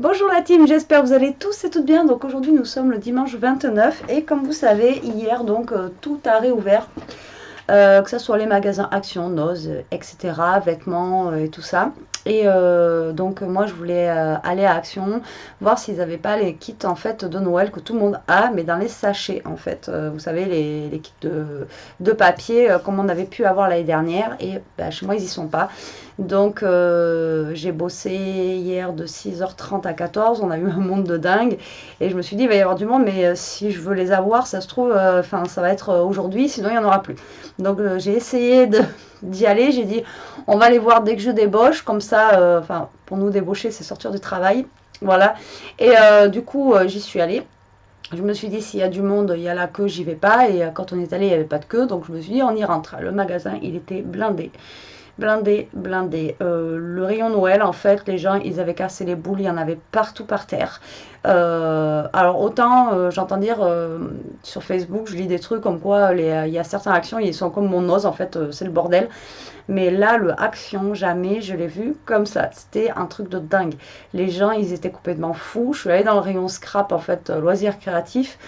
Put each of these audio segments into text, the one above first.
Bonjour la team, j'espère que vous allez tous et toutes bien. Donc aujourd'hui nous sommes le dimanche 29 et comme vous savez hier donc tout a réouvert. Que ce soit les magasins Action, Noz, etc., vêtements et tout ça. Et donc moi je voulais aller à Action, voir s'ils n'avaient pas les kits en fait de Noël que tout le monde a, mais dans les sachets en fait. Vous savez les kits de papier comme on avait pu avoir l'année dernière. Et bah, chez moi ils y sont pas. Donc j'ai bossé hier de 6h30 à 14h, on a eu un monde de dingue. Et je me suis dit il va y avoir du monde, mais si je veux les avoir, ça se trouve, ça va être aujourd'hui, sinon il n'y en aura plus. Donc j'ai essayé d'y aller, j'ai dit on va les voir dès que je débauche, comme ça, pour nous débaucher c'est sortir du travail, voilà. Et du coup j'y suis allée. Je me suis dit s'il y a du monde, il y a la queue, j'y vais pas. Et quand on est allé, il n'y avait pas de queue, donc je me suis dit on y rentre. Le magasin il était blindé. Blindé, blindé. Le rayon Noël, en fait, les gens, ils avaient cassé les boules, il y en avait partout par terre. Alors, autant, j'entends dire sur Facebook, je lis des trucs comme quoi il y a certaines actions, ils sont comme mon os, en fait, c'est le bordel. Mais là, le Action, jamais je l'ai vu comme ça. C'était un truc de dingue. Les gens, ils étaient complètement fous. Je suis allée dans le rayon scrap, en fait, loisirs créatifs.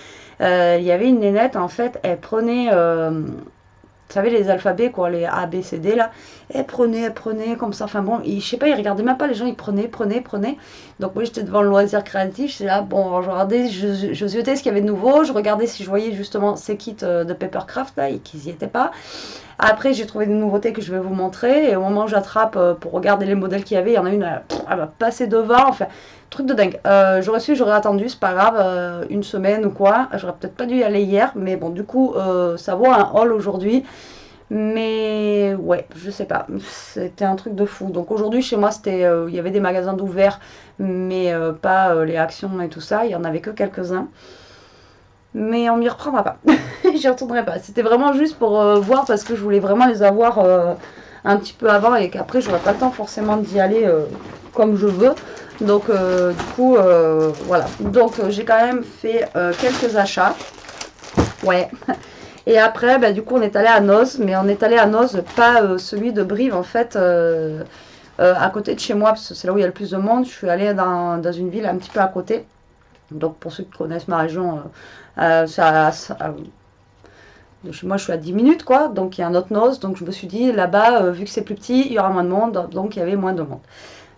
Il y avait une nénette, en fait, elle prenait... vous savez, les alphabets, quoi, les A, B, C, D, là. Elle prenait, comme ça. Enfin bon, je sais pas, ils regardaient même pas les gens, ils prenaient. Donc moi, j'étais devant le loisir créatif. J'étais là, bon, je regardais, je ziotais ce qu'il y avait de nouveau. Je regardais si je voyais justement ces kits de Papercraft, là, et qu'ils y étaient pas. Après, j'ai trouvé des nouveautés que je vais vous montrer. Et au moment où j'attrape pour regarder les modèles qu'il y avait, il y en a une, elle va passer devant. Enfin, truc de dingue. J'aurais attendu, c'est pas grave, une semaine ou quoi. J'aurais peut-être pas dû y aller hier. Mais bon, du coup, ça vaut un haul aujourd'hui. Mais ouais, je sais pas. C'était un truc de fou. Donc aujourd'hui, chez moi, il y avait des magasins d'ouverts, mais pas les actions et tout ça. Il y en avait que quelques-uns. Mais on m'y reprendra pas. J'y retournerai pas. C'était vraiment juste pour voir parce que je voulais vraiment les avoir un petit peu avant et qu'après j'aurais pas le temps forcément d'y aller comme je veux. Donc du coup voilà. Donc j'ai quand même fait quelques achats. Ouais. Et après bah, du coup on est allé à Noz, mais on est allé à Noz, pas celui de Brive en fait. À côté de chez moi, parce que c'est là où il y a le plus de monde. Je suis allée dans une ville un petit peu à côté. Donc pour ceux qui connaissent ma région, de chez moi je suis à 10 minutes quoi, donc il y a un autre Noz, donc je me suis dit là-bas, vu que c'est plus petit, il y aura moins de monde, donc il y avait moins de monde.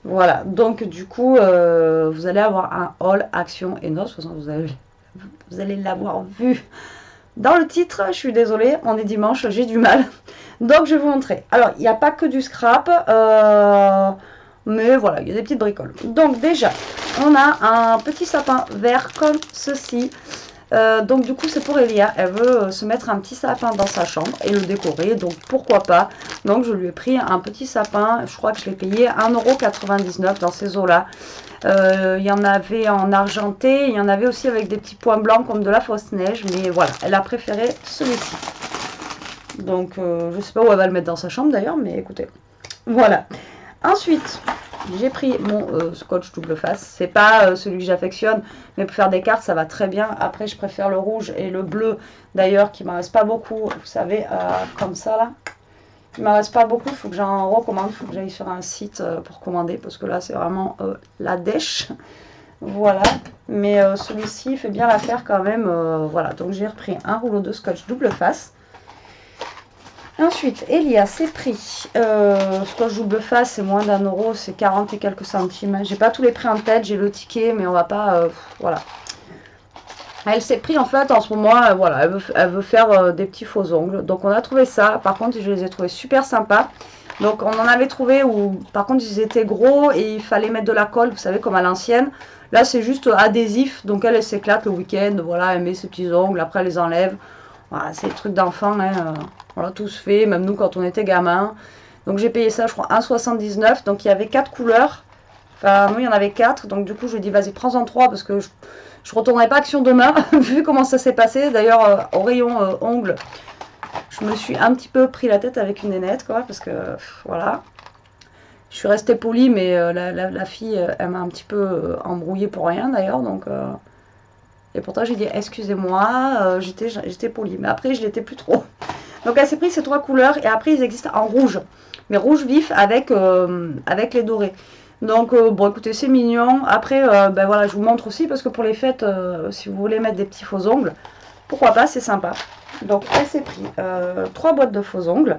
Voilà, donc du coup, vous allez avoir un haul Action et Noz, de toute façon vous allez l'avoir vu dans le titre, je suis désolée, on est dimanche, j'ai du mal. Donc je vais vous montrer. Alors, il n'y a pas que du scrap, mais voilà, il y a des petites bricoles. Donc déjà, on a un petit sapin vert comme ceci. Donc du coup c'est pour Elia, elle veut se mettre un petit sapin dans sa chambre et le décorer, donc pourquoi pas. Donc je lui ai pris un petit sapin, je crois que je l'ai payé 1,99 € dans ces eaux là. Il y en avait en argenté, il y en avait aussi avec des petits points blancs comme de la fausse neige, mais voilà, elle a préféré celui-ci. Donc je sais pas où elle va le mettre dans sa chambre d'ailleurs, mais écoutez, voilà. Ensuite, j'ai pris mon scotch double face. C'est pas celui que j'affectionne, mais pour faire des cartes, ça va très bien. Après, je préfère le rouge et le bleu, d'ailleurs, qui m'en reste pas beaucoup. Vous savez, comme ça, là. Il m'en reste pas beaucoup. Il faut que j'en recommande. Il faut que j'aille sur un site pour commander, parce que là, c'est vraiment la dèche. Voilà. Mais celui-ci, il fait bien l'affaire quand même. Voilà. Donc, j'ai repris un rouleau de scotch double face. Ensuite, Elia s'est pris scotch double face, c'est moins d'1 €, c'est 40 et quelques centimes. J'ai pas tous les prix en tête, j'ai le ticket, mais on va pas. Voilà. Elle s'est pris en fait en ce moment, voilà, elle veut faire des petits faux ongles. Donc on a trouvé ça. Par contre, je les ai trouvés super sympas. Donc on en avait trouvé où, par contre, ils étaient gros et il fallait mettre de la colle, vous savez, comme à l'ancienne. Là, c'est juste adhésif. Donc elle s'éclate le week-end. Voilà, elle met ses petits ongles, après elle les enlève. Voilà, c'est des trucs d'enfant, hein, voilà, tout se fait, même nous quand on était gamin. Donc j'ai payé ça, je crois, 1,79 €. Donc il y avait 4 couleurs. Enfin, nous, il y en avait 4. Donc du coup, je dis, vas-y, prends-en 3 parce que je ne retournerai pas Action demain, vu comment ça s'est passé. D'ailleurs, au rayon ongles, je me suis un petit peu pris la tête avec une nénette, quoi, parce que, voilà. Je suis restée polie, mais la fille, elle m'a un petit peu embrouillée pour rien, d'ailleurs, donc... Et pourtant, j'ai dit, excusez-moi, j'étais polie. Mais après, je l'étais plus trop. Donc, elle s'est pris ces 3 couleurs. Et après, ils existent en rouge. Mais rouge vif avec les dorés. Donc, bon, écoutez, c'est mignon. Après, ben voilà, je vous montre aussi parce que pour les fêtes, si vous voulez mettre des petits faux ongles, pourquoi pas, c'est sympa. Donc, elle s'est pris 3 boîtes de faux ongles.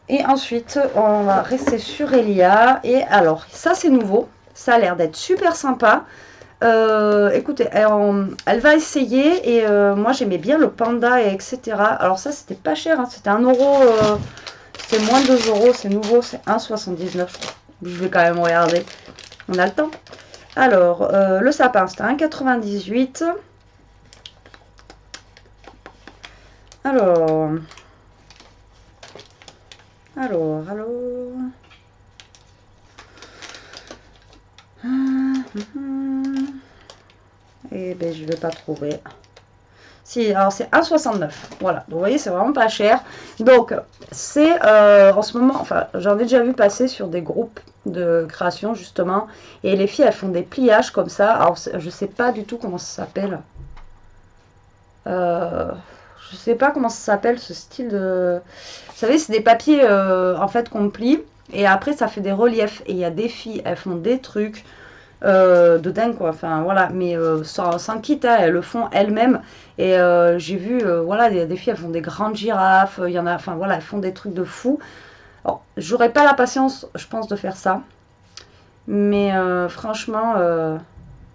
Et ensuite, on va rester sur Elia. Et alors, ça, c'est nouveau. Ça a l'air d'être super sympa. Écoutez, elle va essayer. Et moi, j'aimais bien le panda, et etc. Alors, ça, c'était pas cher. Hein, c'était 1 euro. C'était moins de 2 euros. C'est nouveau. C'est 1,79 je crois. Je vais quand même regarder. On a le temps. Alors, le sapin, c'était 1,98. Alors... Alors... Eh ben, je vais pas trouver. Si, alors c'est 1,69. Voilà, donc vous voyez, c'est vraiment pas cher. Donc, c'est en ce moment, enfin, j'en ai déjà vu passer sur des groupes de création, justement. Et les filles, elles font des pliages comme ça. Alors, je sais pas du tout comment ça s'appelle. Je sais pas comment ça s'appelle, ce style de... Vous savez, c'est des papiers, en fait, qu'on plie. Et après, ça fait des reliefs. Et il y a des filles, elles font des trucs... de dingue quoi, enfin voilà, mais sans kit, hein, elles le font elles-mêmes. Et j'ai vu, voilà, des filles, elles font des grandes girafes, il y en a, enfin voilà, elles font des trucs de fou. Alors, j'aurais pas la patience, je pense, de faire ça, mais franchement,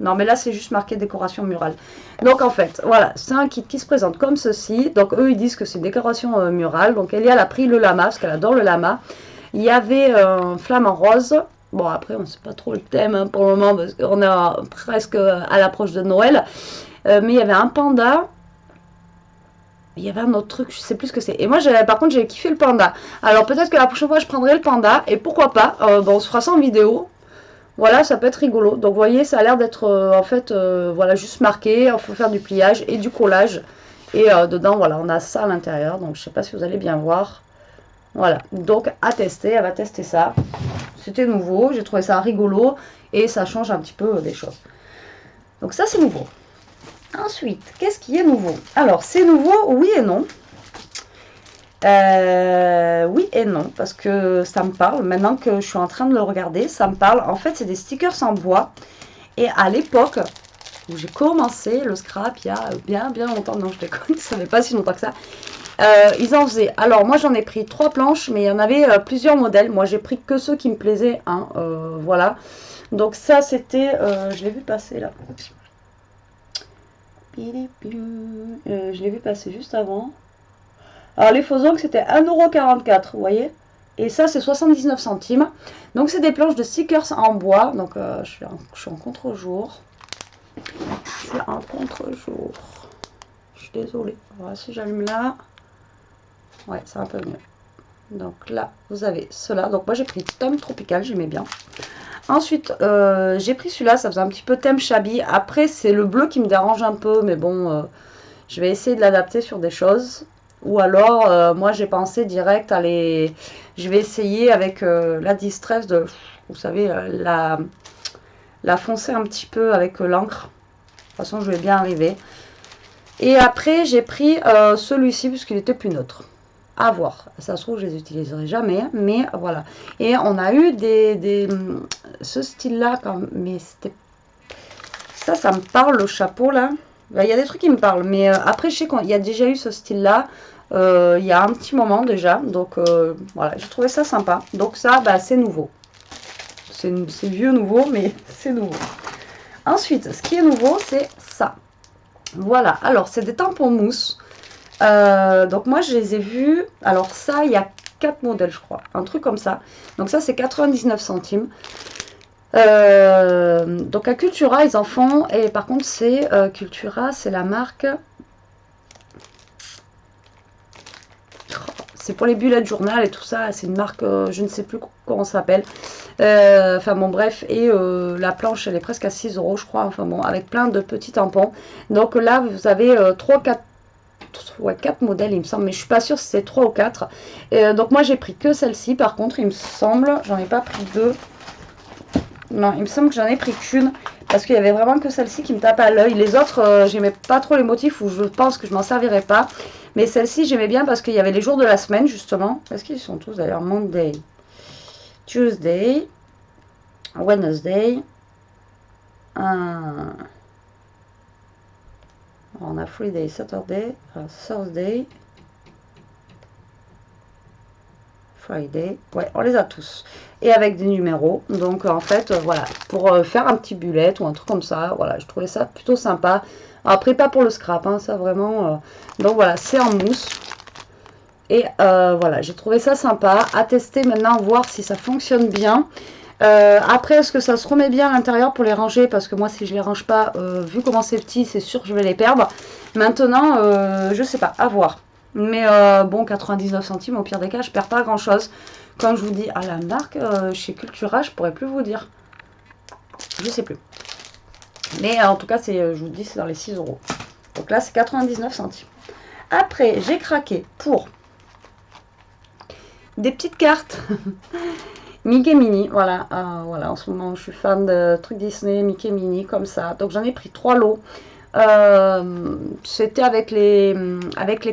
non, mais là c'est juste marqué décoration murale. Donc en fait, voilà, c'est un kit qui se présente comme ceci. Donc eux ils disent que c'est décoration murale. Donc Elia a pris le lama parce qu'elle adore le lama. Il y avait un flamant rose. Bon, après, on ne sait pas trop le thème hein, pour le moment parce qu'on est presque à l'approche de Noël. Mais il y avait un panda. Il y avait un autre truc, je sais plus ce que c'est. Et moi, par contre, j'ai kiffé le panda. Alors, peut-être que la prochaine fois, je prendrai le panda. Et pourquoi pas, bon, on se fera ça en vidéo. Voilà, ça peut être rigolo. Donc, vous voyez, ça a l'air d'être, en fait, voilà, juste marqué. Il faut faire du pliage et du collage. Et dedans, voilà, on a ça à l'intérieur. Donc, je ne sais pas si vous allez bien voir. Voilà, donc à tester, elle va tester ça. C'était nouveau, j'ai trouvé ça rigolo et ça change un petit peu des choses. Donc ça c'est nouveau. Ensuite, qu'est-ce qui est nouveau? Alors c'est nouveau, oui et non. Oui et non, parce que ça me parle. Maintenant que je suis en train de le regarder, ça me parle. En fait, c'est des stickers en bois. Et à l'époque où j'ai commencé le scrap, il y a bien longtemps, non je déconne, ça fait pas si longtemps que ça. Ils en faisaient. Alors moi j'en ai pris 3 planches, mais il y en avait plusieurs modèles. Moi j'ai pris que ceux qui me plaisaient. Hein, voilà. Donc ça c'était, je l'ai vu passer là. Je l'ai vu passer juste avant. Alors les faux ongles c'était 1,44 €, vous voyez. Et ça c'est 79 centimes. Donc c'est des planches de stickers en bois. Donc je suis en contre-jour. Je suis en contre-jour. Je suis désolée. Voilà, si j'allume là. Ouais, c'est un peu mieux. Donc là, vous avez cela. Donc moi, j'ai pris thème tropical, j'aimais bien. Ensuite, j'ai pris celui-là, ça faisait un petit peu thème shabby. Après, c'est le bleu qui me dérange un peu, mais bon, je vais essayer de l'adapter sur des choses. Ou alors, moi, j'ai pensé direct à les... Je vais essayer avec la distress de... Vous savez, la foncer un petit peu avec l'encre. De toute façon, je vais bien arriver. Et après, j'ai pris celui-ci, puisqu'il était plus neutre. À voir. Ça se trouve, je les utiliserai jamais, mais voilà. Et on a eu ce style-là, mais c'était... Ça me parle, le chapeau, là. Il y a des trucs qui me parlent, mais après, je sais qu'il y a déjà eu ce style-là, il y a un petit moment déjà, donc voilà, j'ai trouvé ça sympa. Donc ça, bah, c'est nouveau. C'est vieux nouveau, mais c'est nouveau. Ensuite, ce qui est nouveau, c'est ça. Voilà, alors c'est des tampons mousse. Donc moi je les ai vus, alors ça il y a 4 modèles je crois, un truc comme ça. Donc ça c'est 99 centimes. Donc à Cultura ils en font, et par contre c'est Cultura, c'est la marque... C'est pour les bullet journal et tout ça, c'est une marque, je ne sais plus comment ça s'appelle. Enfin bon bref, et la planche elle est presque à 6 € je crois, enfin bon, avec plein de petits tampons. Donc là vous avez 4 modèles il me semble, mais je suis pas sûre si c'est 3 ou 4. Donc moi j'ai pris que celle-ci, par contre il me semble, j'en ai pas pris 2. Non, il me semble que j'en ai pris qu'une, parce qu'il y avait vraiment que celle-ci qui me tape à l'œil. Les autres, j'aimais pas trop les motifs, ou je pense que je m'en servirais pas. Mais celle-ci, j'aimais bien parce qu'il y avait les jours de la semaine, justement. Est-ce qu'ils sont tous d'ailleurs? Monday, Tuesday, Wednesday. On a Friday, Saturday, Thursday, Friday. Ouais, on les a tous. Et avec des numéros. Donc en fait, voilà, pour faire un petit bullet ou un truc comme ça, voilà, je trouvais ça plutôt sympa. Après, pas pour le scrap, hein, ça vraiment. Donc voilà, c'est en mousse. Et voilà, j'ai trouvé ça sympa. À tester maintenant, voir si ça fonctionne bien. Après, est-ce que ça se remet bien à l'intérieur pour les ranger? Parce que moi, si je les range pas, vu comment c'est petit, c'est sûr que je vais les perdre. Maintenant, je sais pas, à voir. Mais bon, 99 centimes, au pire des cas, je perds pas grand-chose. Comme je vous dis, à la marque, chez Cultura, je pourrais plus vous dire. Je sais plus. Mais en tout cas, je vous dis, c'est dans les 6 €. Donc là, c'est 99 centimes. Après, j'ai craqué pour des petites cartes. Mickey Mini, voilà, voilà, en ce moment je suis fan de trucs Disney, Mickey Mini, comme ça. Donc j'en ai pris 3 lots. C'était avec les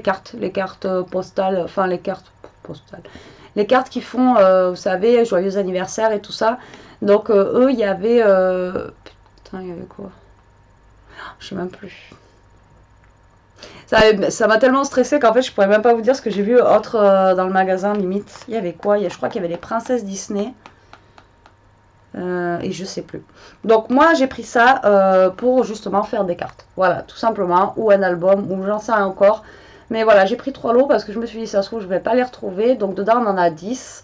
cartes postales, enfin les cartes postales. Les cartes qui font, vous savez, joyeux anniversaire et tout ça. Donc eux, il y avait... putain, il y avait quoi? Je sais même plus. Ça m'a tellement stressé qu'en fait je pourrais même pas vous dire ce que j'ai vu autre dans le magasin limite. Il y avait quoi? Je crois qu'il y avait les princesses Disney. Et je sais plus. Donc moi j'ai pris ça pour justement faire des cartes. Voilà, tout simplement. Ou un album, ou j'en sais rien encore. Mais voilà, j'ai pris 3 lots parce que je me suis dit ça se trouve je vais pas les retrouver. Donc dedans on en a 10.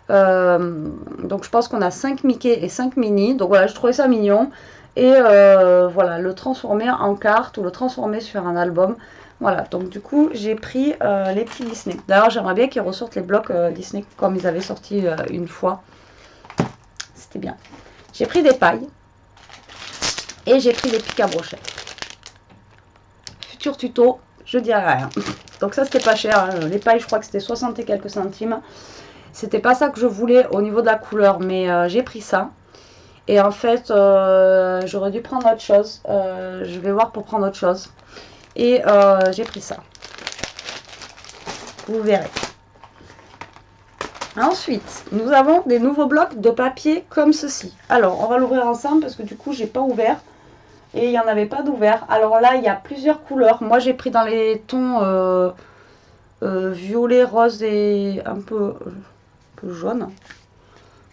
Donc je pense qu'on a 5 Mickey et 5 Minnie. Donc voilà, je trouvais ça mignon. Et voilà, le transformer en carte ou le transformer sur un album. Voilà, donc du coup j'ai pris les petits Disney. D'ailleurs j'aimerais bien qu'ils ressortent les blocs Disney comme ils avaient sorti une fois. C'était bien. J'ai pris des pailles. Et j'ai pris des pics à brochettes. Futur tuto, je dirais rien. Donc ça c'était pas cher. Hein. Les pailles je crois que c'était 60 et quelques centimes. C'était pas ça que je voulais au niveau de la couleur. Mais j'ai pris ça. Et en fait j'aurais dû prendre autre chose. Je vais voir pour prendre autre chose. Et j'ai pris ça. Vous verrez. Ensuite, nous avons des nouveaux blocs de papier comme ceci. Alors, on va l'ouvrir ensemble parce que du coup, j'ai pas ouvert. Et il n'y en avait pas d'ouvert. Alors là, il y a plusieurs couleurs. Moi, j'ai pris dans les tons violet, rose et un peu jaune. Vous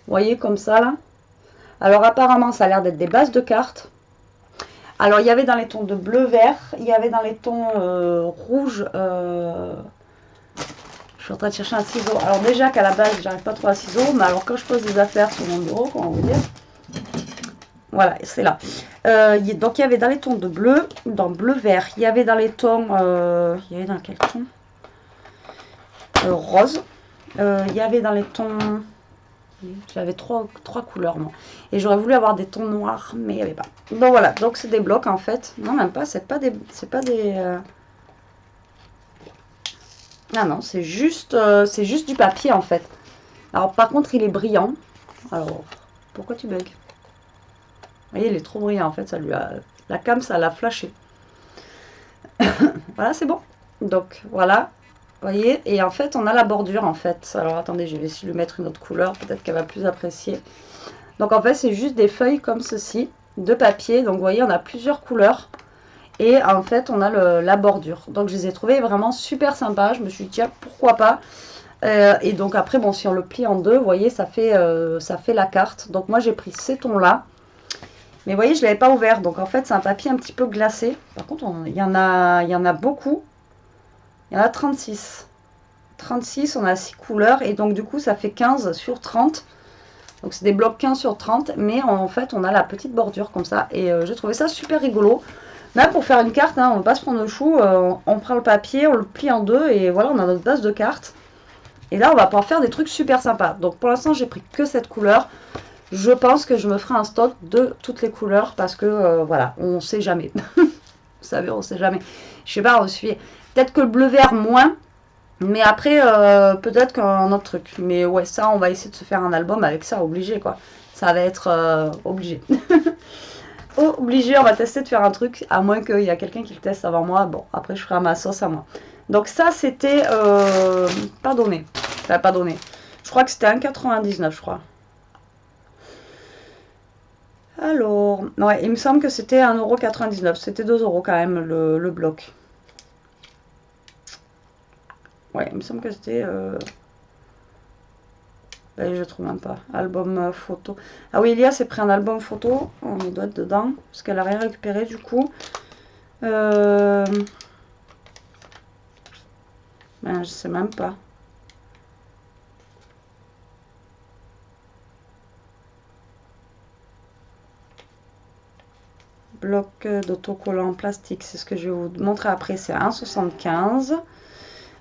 voyez, comme ça, là. Alors, apparemment, ça a l'air d'être des bases de cartes. Alors, il y avait dans les tons de bleu-vert. Il y avait dans les tons rouge... Je suis en train de chercher un ciseau. Alors déjà qu'à la base, j'arrive pas trop à ciseau. Mais alors quand je pose des affaires sur mon bureau, comment vous dire? Voilà, c'est là. Donc il y avait dans les tons de bleu, dans bleu-vert. Il y avait dans les tons... il y avait dans quel ton? Rose. Il y avait dans les tons... J'avais trois couleurs, moi. Et j'aurais voulu avoir des tons noirs, mais il n'y avait pas. Donc voilà, donc c'est des blocs en fait. Non, même pas, c'est pas des... Ah non, c'est juste du papier en fait. Alors par contre, il est brillant. Alors, pourquoi tu bugs? Vous voyez, il est trop brillant en fait. Ça lui a... La cam, ça l'a flashé. Voilà, c'est bon. Donc voilà, vous voyez. Et en fait, on a la bordure en fait. Alors attendez, je vais essayer de lui mettre une autre couleur. Peut-être qu'elle va plus apprécier. Donc en fait, c'est juste des feuilles comme ceci, de papier. Donc vous voyez, on a plusieurs couleurs. Et en fait, on a la bordure. Donc, je les ai trouvés vraiment super sympas. Je me suis dit, tiens, pourquoi pas. Et donc, après, bon, si on le plie en deux, vous voyez, ça fait la carte. Donc, moi, j'ai pris ces tons-là. Mais vous voyez, je ne l'avais pas ouvert. Donc, en fait, c'est un papier un petit peu glacé. Par contre, il y en a beaucoup. Il y en a 36. 36, on a 6 couleurs. Et donc, du coup, ça fait 15 sur 30. Donc, c'est des blocs 15 sur 30. Mais en fait, on a la petite bordure comme ça. Et j'ai trouvé ça super rigolo. Là, pour faire une carte, hein, on ne va pas se prendre le chou, on prend le papier, on le plie en deux et voilà, on a notre base de cartes. Et là, on va pouvoir faire des trucs super sympas. Donc pour l'instant, j'ai pris que cette couleur. Je pense que je me ferai un stock de toutes les couleurs parce que voilà, on ne sait jamais. Vous savez, on ne sait jamais. Je sais pas, peut-être que le bleu-vert moins, mais après, peut-être qu'un autre truc. Mais ouais, ça, on va essayer de se faire un album avec ça, obligé quoi. Ça va être obligé. Obligé, on va tester de faire un truc, à moins qu'il y a quelqu'un qui le teste avant moi. Bon, après je ferai ma sauce à moi. Donc ça, c'était pas donné. Enfin, pas donné. Je crois que c'était 1,99, je crois. Alors, ouais, il me semble que c'était 1,99 €. C'était 2 € quand même le bloc. Ouais, il me semble que c'était... ben, je trouve même pas. Album photo. Ah oui, Elia s'est pris un album photo. On doit être dedans. Parce qu'elle a rien récupéré du coup. Ben, je sais même pas. Bloc d'autocollant en plastique, c'est ce que je vais vous montrer après, c'est 1,75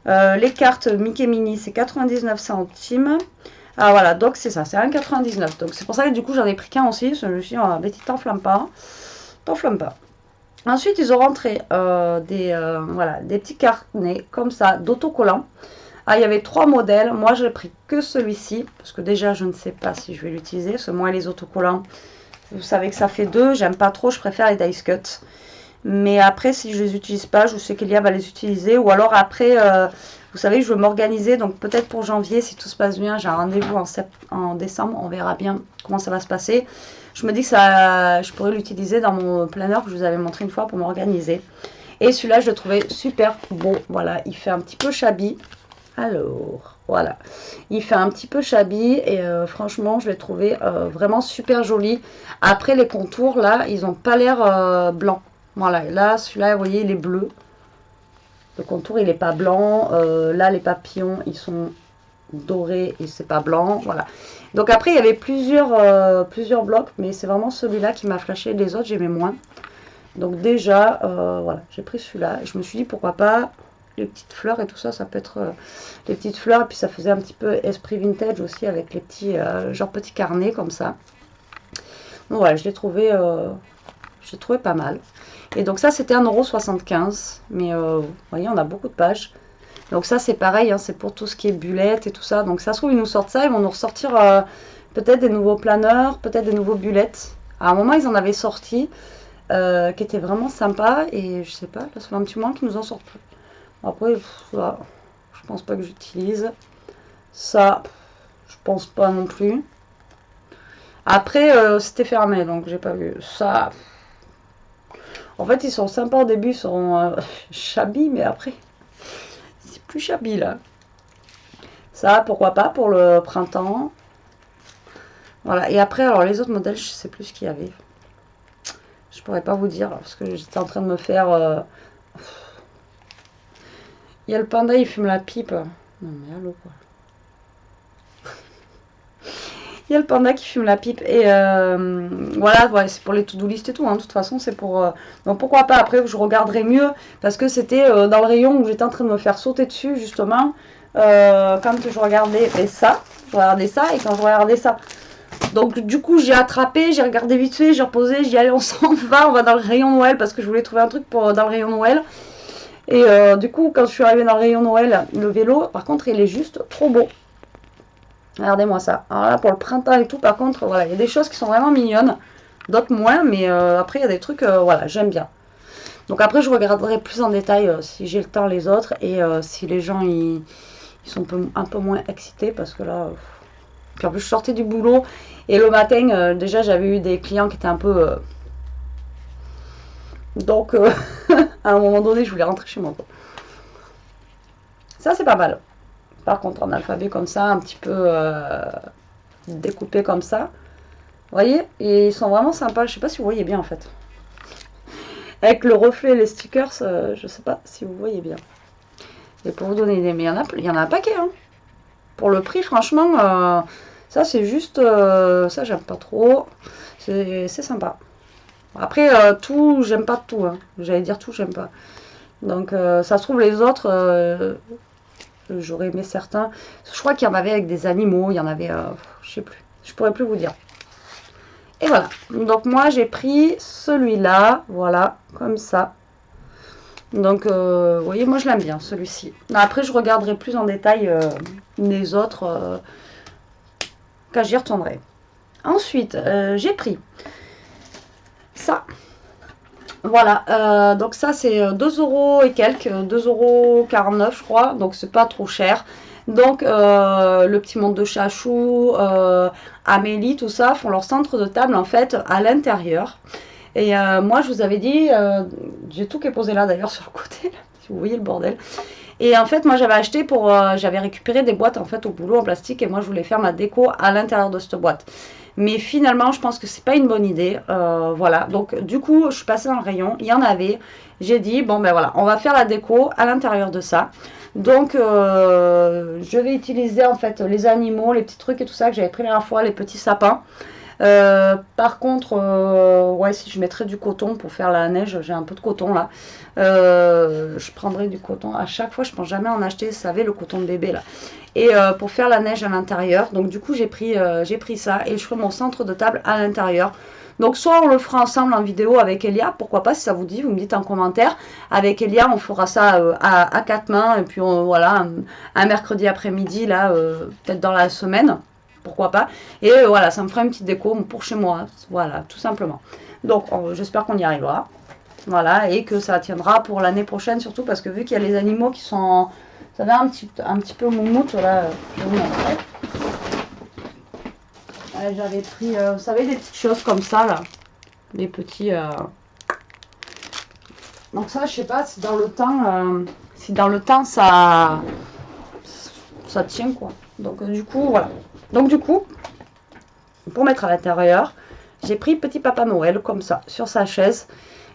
€. Les cartes Mickey Mini, c'est 99 centimes. Ah voilà, donc c'est ça, c'est 1,99 €. Donc c'est pour ça que du coup j'en ai pris qu'un aussi. Je me suis dit, oh, Betty, t'enflamme pas. T'enflamme pas. Ensuite, ils ont rentré voilà, des petits carnets comme ça d'autocollants. Ah, il y avait 3 modèles. Moi, j'ai pris que celui-ci. Parce que déjà, je ne sais pas si je vais l'utiliser. Parce que moi, les autocollants, vous savez que ça fait 2. J'aime pas trop. Je préfère les Dice Cut. Mais après, si je les utilise pas, je sais qu'Elia va les utiliser. Ou alors après, vous savez, je veux m'organiser. Donc peut-être pour janvier, si tout se passe bien, j'ai un rendez-vous en décembre. On verra bien comment ça va se passer. Je me dis que ça, je pourrais l'utiliser dans mon planner que je vous avais montré une fois pour m'organiser. Et celui-là, je le trouvais super beau. Voilà, il fait un petit peu shabby. Alors, voilà. Il fait un petit peu shabby et franchement, je l'ai trouvé vraiment super joli. Après, les contours, là, ils n'ont pas l'air blancs. Voilà, là, celui-là, vous voyez, il est bleu. Le contour, il n'est pas blanc. Là, les papillons, ils sont dorés et c'est pas blanc. Voilà. Donc après, il y avait plusieurs blocs, mais c'est vraiment celui-là qui m'a flashé. Les autres, j'aimais moins. Donc déjà, voilà, j'ai pris celui-là. Je me suis dit, pourquoi pas les petites fleurs et tout ça, ça peut être les petites fleurs. Et puis ça faisait un petit peu esprit vintage aussi avec les petits, genre petits carnets comme ça. Donc voilà, je l'ai trouvé pas mal. Et donc ça, c'était 1,75 €. Mais vous voyez, on a beaucoup de pages. Donc ça, c'est pareil, hein, c'est pour tout ce qui est bullettes et tout ça. Donc ça se trouve, ils nous sortent ça. Ils vont nous ressortir peut-être des nouveaux planeurs, peut-être des nouveaux bullettes. À un moment, ils en avaient sorti qui étaient vraiment sympas. Et je sais pas, là, ça fait un petit moment qu'ils nous en sortent plus. Après, là, je pense pas que j'utilise. Ça, je pense pas non plus. Après, c'était fermé, donc j'ai pas vu. Ça, en fait, ils sont sympas au début, ils sont shabby, mais après, c'est plus shabby là. Ça, pourquoi pas pour le printemps. Voilà, et après, alors les autres modèles, je sais plus ce qu'il y avait. Je pourrais pas vous dire, parce que j'étais en train de me faire... Il y a le panda, il fume la pipe. Non mais allô quoi. Il y a le panda qui fume la pipe. Et voilà, ouais, c'est pour les to-do list et tout. Hein. De toute façon, c'est pour... donc pourquoi pas, après, je regarderai mieux. Parce que c'était dans le rayon où j'étais en train de me faire sauter dessus, justement. Quand je regardais ça. Je regardais ça et quand je regardais ça. Donc du coup, j'ai attrapé, j'ai regardé vite fait, j'ai reposé. J'ai dit, allez, on s'en va, on va dans le rayon Noël. Parce que je voulais trouver un truc pour dans le rayon Noël. Et du coup, quand je suis arrivée dans le rayon Noël, le vélo, par contre, il est juste trop beau. Regardez-moi ça. Alors là, pour le printemps et tout, par contre, voilà, il y a des choses qui sont vraiment mignonnes. D'autres moins, mais après, il y a des trucs, voilà, j'aime bien. Donc après, je regarderai plus en détail si j'ai le temps les autres et si les gens, ils sont un peu moins excités parce que là... Puis en plus, je sortais du boulot et le matin, déjà, j'avais eu des clients qui étaient un peu... Donc, à un moment donné, je voulais rentrer chez moi. Quoi. Ça, c'est pas mal. Par contre, en alphabet comme ça, un petit peu découpé comme ça. Vous voyez? Et ils sont vraiment sympas. Je sais pas si vous voyez bien en fait. Avec le reflet et les stickers, je sais pas si vous voyez bien. Et pour vous donner une idée, mais il y en a un paquet. Hein. Pour le prix, franchement, ça c'est juste... ça, j'aime pas trop. C'est sympa. Après, tout, j'aime pas tout. Hein. J'allais dire tout, j'aime pas. Donc, ça se trouve, les autres... J'aurais aimé certains. Je crois qu'il y en avait avec des animaux. Il y en avait... je sais plus. Je pourrais plus vous dire. Et voilà. Donc moi, j'ai pris celui-là. Voilà. Comme ça. Donc, vous voyez, moi, je l'aime bien, celui-ci. Après, je regarderai plus en détail les autres quand j'y retournerai. Ensuite, j'ai pris ça. Voilà, donc ça c'est 2 € et quelques, 2,49 € je crois, donc c'est pas trop cher. Donc le petit monde de Chachou, Amélie, tout ça font leur centre de table en fait à l'intérieur. Et moi je vous avais dit, j'ai tout qui est posé là d'ailleurs sur le côté, là, si vous voyez le bordel. Et en fait moi j'avais acheté pour, j'avais récupéré des boîtes en fait au boulot en plastique et moi je voulais faire ma déco à l'intérieur de cette boîte. Mais finalement je pense que c'est pas une bonne idée, voilà. Donc du coup je suis passée dans le rayon, il y en avait, j'ai dit bon ben voilà, on va faire la déco à l'intérieur de ça. Donc je vais utiliser en fait les animaux, les petits trucs et tout ça que j'avais pris la dernière fois, les petits sapins. Par contre, ouais, si je mettrais du coton pour faire la neige, j'ai un peu de coton là. Je prendrai du coton. À chaque fois, je pense jamais en acheter, vous savez, le coton de bébé là. Et pour faire la neige à l'intérieur. Donc du coup, j'ai pris ça et je ferai mon centre de table à l'intérieur. Donc soit on le fera ensemble en vidéo avec Elia, pourquoi pas, si ça vous dit, vous me dites en commentaire. Avec Elia, on fera ça à quatre mains et puis voilà, un mercredi après-midi là, peut-être dans la semaine. Pourquoi pas. Et voilà, ça me fera une petite déco pour chez moi. Voilà, tout simplement. Donc, j'espère qu'on y arrivera. Voilà, et que ça tiendra pour l'année prochaine, surtout parce que vu qu'il y a les animaux qui sont, ça va un petit peu moumoute, là, je vais vous montrer. J'avais pris, vous savez, des petites choses comme ça, là. Les petits... Donc ça, je sais pas si dans le temps, ça tient, quoi. Donc, du coup, voilà. Donc du coup, pour mettre à l'intérieur, j'ai pris Petit Papa Noël comme ça, sur sa chaise.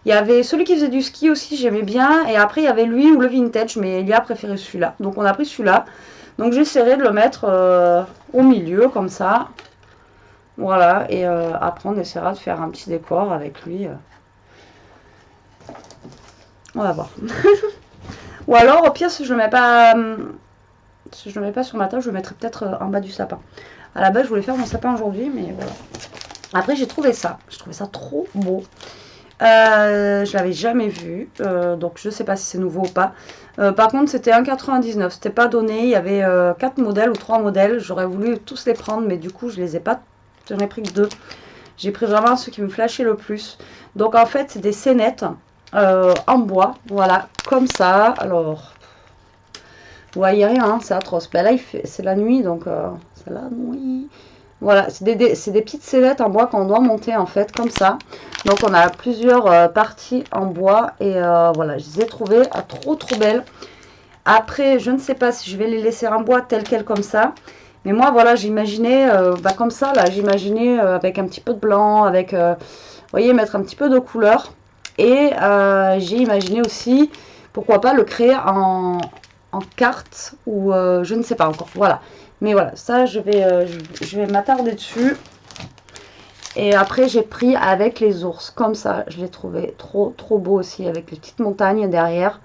Il y avait celui qui faisait du ski aussi, j'aimais bien. Et après, il y avait lui ou le vintage, mais il a préféré celui-là. Donc on a pris celui-là. Donc j'essaierai de le mettre au milieu, comme ça. Voilà, et après on essaiera de faire un petit décor avec lui. On va voir. Ou alors, au pire, si je le mets pas... Si je ne le mets pas sur ma table, je le mettrai peut-être en bas du sapin. À la base, je voulais faire mon sapin aujourd'hui, mais voilà. Après, j'ai trouvé ça. Je trouvais ça trop beau. Je l'avais jamais vu, donc je ne sais pas si c'est nouveau ou pas. Par contre, c'était 1,99. C'était pas donné. Il y avait 4 modèles ou 3 modèles. J'aurais voulu tous les prendre, mais du coup, je les ai pas. J'en ai pris que 2. J'ai pris vraiment ceux qui me flashaient le plus. Donc, en fait, c'est des scénettes en bois. Voilà, comme ça. Alors... Vous voyez rien, hein, c'est atroce. Ben là, c'est la nuit, donc c'est la nuit. Voilà, c'est des petites scénettes en bois qu'on doit monter en fait, comme ça. Donc on a plusieurs parties en bois et voilà, je les ai trouvées trop belles. Après, je ne sais pas si je vais les laisser en bois telles quelles comme ça. Mais moi, voilà, j'imaginais comme ça, là, j'imaginais avec un petit peu de blanc, avec, vous voyez, mettre un petit peu de couleur. Et j'ai imaginé aussi, pourquoi pas le créer en carte ou je ne sais pas encore, voilà. Mais voilà, ça je vais m'attarder dessus. Et après j'ai pris avec les ours comme ça, je l'ai trouvé trop beau aussi avec les petites montagnes derrière.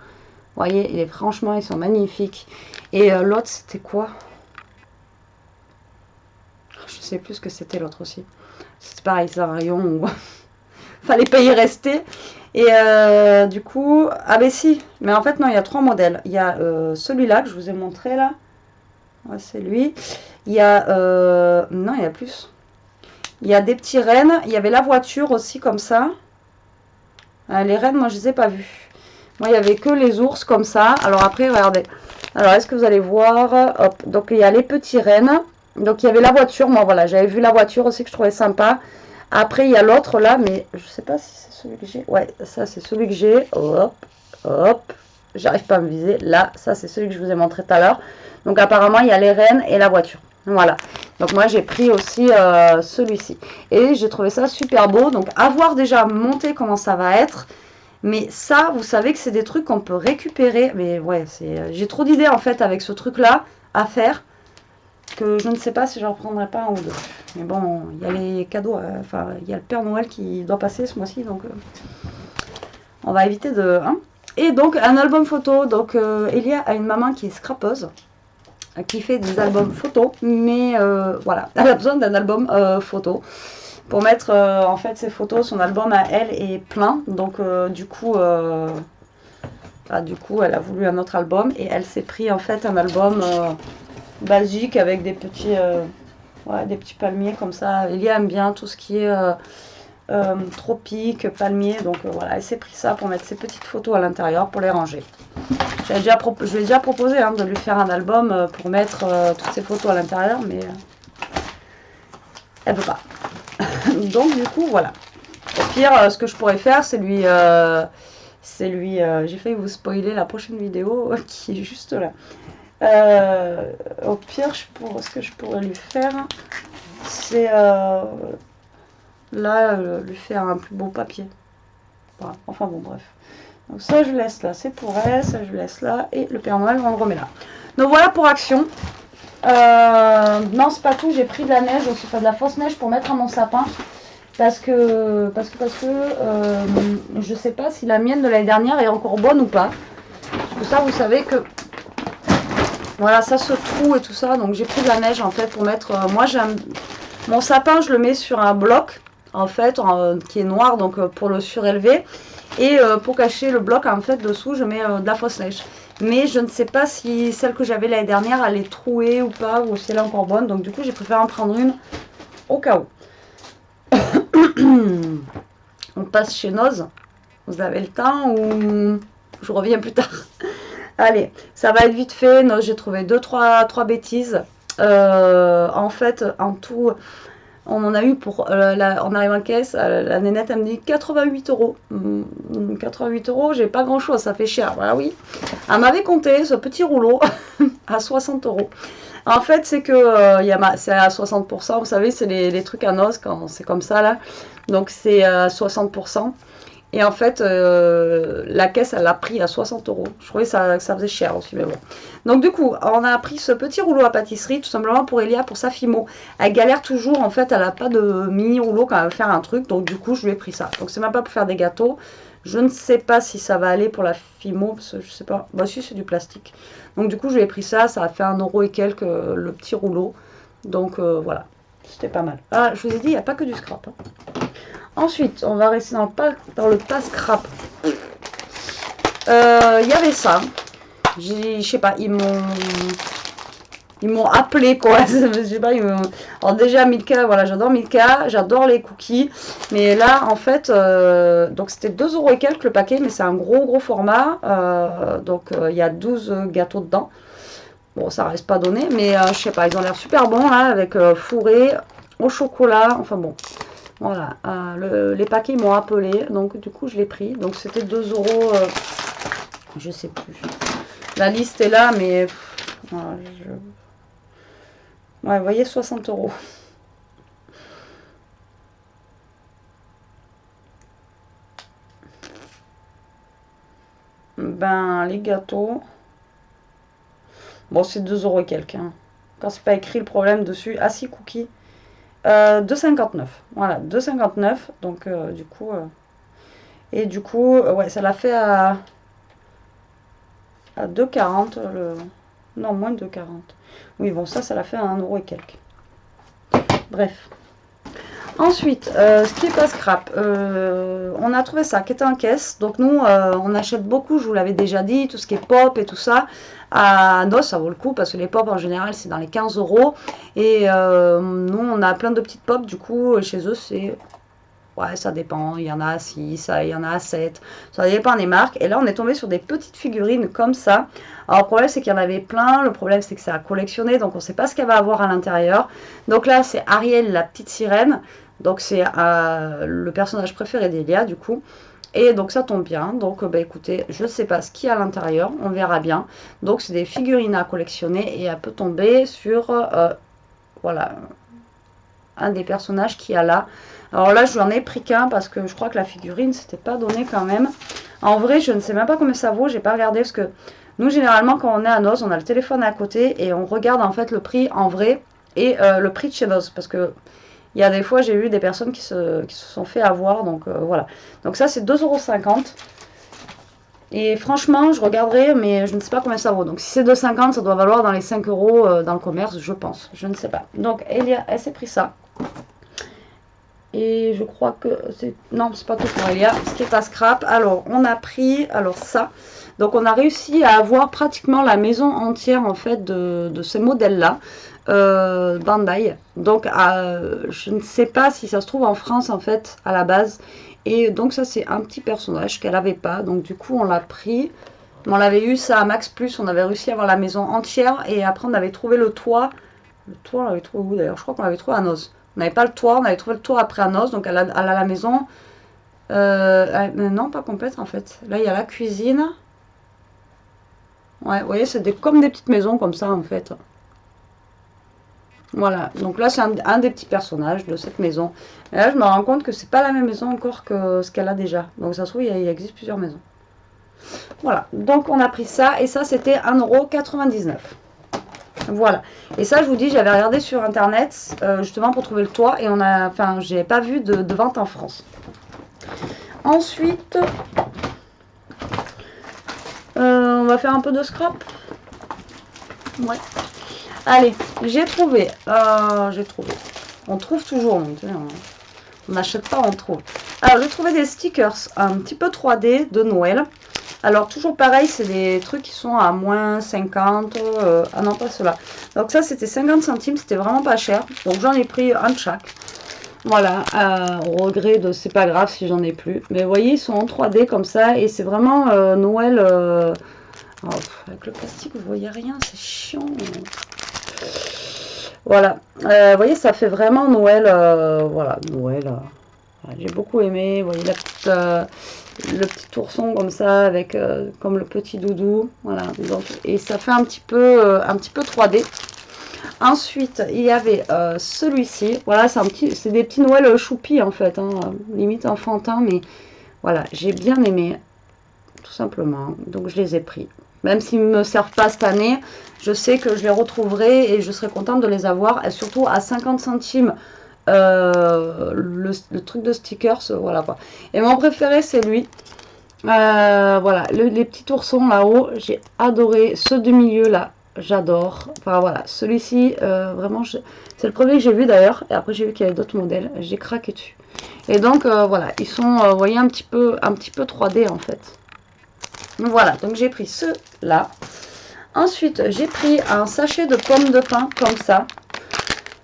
Vous voyez, franchement ils sont magnifiques. Et l'autre c'était quoi? Je sais plus ce que c'était l'autre aussi. C'est pareil, c'est un rayon où fallait pas y rester. Et du coup, ah ben si, mais en fait non, il y a 3 modèles. Il y a celui-là que je vous ai montré là. Ouais, c'est lui. Il y a, non, il y a plus. Il y a des petits rennes. Il y avait la voiture aussi comme ça. Les rennes, moi je les ai pas vus. Moi il y avait que les ours comme ça. Alors après, regardez. Alors est-ce que vous allez voir? Hop, donc il y a les petits rennes. Donc il y avait la voiture. Moi voilà, j'avais vu la voiture aussi que je trouvais sympa. Après il y a l'autre là, mais je sais pas si c'est celui que j'ai. Ouais, ça c'est celui que j'ai. Hop, hop. J'arrive pas à me viser. Là, ça c'est celui que je vous ai montré tout à l'heure. Donc apparemment il y a les rennes et la voiture. Voilà. Donc moi j'ai pris aussi celui-ci. Et j'ai trouvé ça super beau. Donc à voir déjà monter comment ça va être. Mais ça, vous savez que c'est des trucs qu'on peut récupérer. Mais ouais, j'ai trop d'idées en fait avec ce truc là à faire. Que je ne sais pas si j'en reprendrai pas un ou deux. Mais bon, il y a les cadeaux, enfin, il y a le Père Noël qui doit passer ce mois-ci, donc on va éviter de... Hein. Et donc, un album photo. Donc, Elia a une maman qui est scrapeuse, qui fait des albums photos, mais voilà, elle a besoin d'un album photo. Pour mettre, en fait, ses photos, son album à elle est plein, donc du coup, elle a voulu un autre album, et elle s'est pris, en fait, un album... basique avec des petits palmiers comme ça. Elia aime bien tout ce qui est tropique, palmier, donc voilà, elle s'est pris ça pour mettre ses petites photos à l'intérieur pour les ranger. Je lui ai déjà proposé hein, de lui faire un album pour mettre toutes ses photos à l'intérieur, mais elle veut pas. Donc du coup, voilà. Au pire, ce que je pourrais faire, c'est lui... j'ai failli vous spoiler la prochaine vidéo qui est juste là. Au pire, ce que je pourrais lui faire, c'est là, lui faire un plus beau papier. Voilà. Enfin bon, bref. Donc ça, je laisse là, c'est pour elle. Ça, je laisse là. Et le Père Noël, on le remet là. Donc voilà pour Action. Non, c'est pas tout. J'ai pris de la neige, aussi pas de la fausse neige pour mettre à mon sapin. Parce que je sais pas si la mienne de l'année dernière est encore bonne ou pas. Parce que ça, vous savez que voilà, ça se troue et tout ça. Donc j'ai pris de la neige en fait pour mettre. Moi, mon sapin, je le mets sur un bloc en fait qui est noir, donc pour le surélever. Et pour cacher le bloc en fait dessous, je mets de la fausse neige. Mais je ne sais pas si celle que j'avais l'année dernière elle est trouée ou pas, ou si elle est encore bonne. Donc du coup, j'ai préféré en prendre une au cas où. On passe chez Noz. Vous avez le temps ou je reviens plus tard? Allez, ça va être vite fait. Noz, j'ai trouvé 3 bêtises. En fait, en tout, on en a eu pour... on arrive en caisse, la nénette, elle me dit 88 €. 88 €, j'ai pas grand chose, ça fait cher. Voilà, oui. Elle m'avait compté ce petit rouleau à 60 €. En fait, c'est que c'est à 60%. Vous savez, c'est les trucs à Noz quand c'est comme ça là. Donc c'est à 60%. Et en fait, la caisse, elle l'a pris à 60 €. Je trouvais que ça faisait cher aussi, mais bon. Donc du coup, on a pris ce petit rouleau à pâtisserie, tout simplement pour Elia, pour sa fimo. Elle galère toujours, en fait, elle n'a pas de mini rouleau quand elle veut faire un truc. Donc du coup, je lui ai pris ça. Donc c'est même pas pour faire des gâteaux. Je ne sais pas si ça va aller pour la fimo, parce que je sais pas. Bah si, c'est du plastique. Donc du coup, je lui ai pris ça. Ça a fait 1 € et quelques, le petit rouleau. Donc voilà, c'était pas mal. Ah, je vous ai dit, il n'y a pas que du scrap. Hein. Ensuite, on va rester dans le pas scrap. Il y avait ça. Je sais pas, ils m'ont appelé quoi. Je sais pas, alors déjà Milka, voilà, j'adore Milka, j'adore les cookies. Mais là, en fait, donc c'était 2 € et quelques le paquet, mais c'est un gros format. Donc il y a 12 gâteaux dedans. Bon, ça reste pas donné, mais je sais pas, ils ont l'air super bons là, avec fourré au chocolat. Enfin bon. Voilà, les paquets m'ont appelé, donc du coup je l'ai pris. Donc c'était 2 €, je sais plus. La liste est là, mais voilà, ouais, vous voyez, 60 €. Ben, les gâteaux, bon, c'est 2 € et quelques. Hein. Quand c'est pas écrit le problème dessus, ah si, cookies. 2,59. Voilà, 2,59. Donc, du coup... et du coup, ouais, ça l'a fait à 2,40. Non, moins de 2,40. Oui, bon, ça l'a fait à 1 € et quelques. Bref. Ensuite, ce qui est pas scrap, on a trouvé ça qui était en caisse. Donc nous, on achète beaucoup, je vous l'avais déjà dit, tout ce qui est pop et tout ça. À Noz, ça vaut le coup parce que les pop en général, c'est dans les 15 €. Et nous, on a plein de petites pop, du coup, chez eux, c'est... Ouais, ça dépend, il y en a à 6, il y en a à 7, ça dépend des marques. Et là, on est tombé sur des petites figurines comme ça. Alors, le problème, c'est qu'il y en avait plein. Le problème, c'est que ça a collectionné, donc on ne sait pas ce qu'elle va avoir à l'intérieur. Donc là, c'est Ariel, la petite sirène. Donc, c'est le personnage préféré d'Elia, du coup. Et donc, ça tombe bien. Donc, bah, écoutez, je ne sais pas ce qu'il y a à l'intérieur. On verra bien. Donc, c'est des figurines à collectionner et elle peut tomber sur, voilà, un des personnages qu'il y a là. Alors là, je lui en ai pris qu'un parce que je crois que la figurine, c'était pas donné quand même. En vrai, je ne sais même pas combien ça vaut. J'ai pas regardé parce que nous, généralement, quand on est à Noz, on a le téléphone à côté et on regarde en fait le prix en vrai et le prix de chez Noz. Parce que il y a des fois, j'ai vu des personnes qui se sont fait avoir. Donc voilà. Donc ça, c'est 2,50 €. Et franchement, je regarderai, mais je ne sais pas combien ça vaut. Donc si c'est 2,50 €, ça doit valoir dans les 5 € dans le commerce, je pense. Je ne sais pas. Donc Elia, elle s'est pris ça. Et je crois que c'est... Non, c'est pas tout pour Elia. Ce qui est à scrap. Alors, on a pris... Alors, ça. Donc, on a réussi à avoir pratiquement la maison entière, en fait, de ces modèles-là. Bandai. Donc, je ne sais pas si ça se trouve en France, en fait, à la base. Et donc, ça, c'est un petit personnage qu'elle n'avait pas. Donc, du coup, on l'a pris. On l'avait eu ça à Max Plus, on avait réussi à avoir la maison entière et après on avait trouvé le toit. Le toit on l'avait trouvé où d'ailleurs? Je crois qu'on l'avait trouvé à Noz. On n'avait pas le toit, on avait trouvé le toit après à Noz, donc elle a la maison. Non, pas complète en fait. Là il y a la cuisine. Ouais, vous voyez, c'est comme des petites maisons comme ça en fait. Voilà, donc là c'est un des petits personnages de cette maison. Et là je me rends compte que c'est pas la même maison encore que ce qu'elle a déjà. Donc ça se trouve il existe plusieurs maisons. Voilà, donc on a pris ça et ça c'était 1,99 €. Voilà, et ça je vous dis, j'avais regardé sur internet justement pour trouver le toit et j'ai pas vu de vente en France. Ensuite, on va faire un peu de scrap. Ouais. Allez, j'ai trouvé. On trouve toujours, on n'achète pas, on trouve. Alors, j'ai trouvé des stickers un petit peu 3D de Noël. Alors, toujours pareil, c'est des trucs qui sont à moins 50. Ah non, pas cela. Donc, ça, c'était 50 centimes, c'était vraiment pas cher. Donc, j'en ai pris un de chaque. Voilà, au regret de c'est pas grave si j'en ai plus. Mais vous voyez, ils sont en 3D comme ça. Et c'est vraiment Noël. Oh, avec le plastique, vous voyez rien, c'est chiant. Voilà, vous voyez, ça fait vraiment Noël. Voilà, Noël. J'ai beaucoup aimé. Vous voyez le petit ourson comme ça, avec comme le petit doudou. Voilà, donc, et ça fait un petit peu 3D. Ensuite, il y avait celui-ci. Voilà, c'est des petits Noël choupis en fait, hein, limite enfantin, mais voilà, j'ai bien aimé, tout simplement. Donc je les ai pris. Même s'ils ne me servent pas cette année, je sais que je les retrouverai et je serai contente de les avoir. Et surtout à 50 centimes, le truc de stickers, voilà quoi. Et mon préféré, c'est lui. Voilà, les petits oursons là-haut, j'ai adoré. Ceux du milieu là, j'adore. Enfin voilà, celui-ci, vraiment, c'est le premier que j'ai vu d'ailleurs. Et après, j'ai vu qu'il y avait d'autres modèles. J'ai craqué dessus. Et donc, voilà, ils sont, vous voyez, un petit peu 3D en fait. Voilà, donc j'ai pris ceux-là. Ensuite, j'ai pris un sachet de pommes de pin comme ça.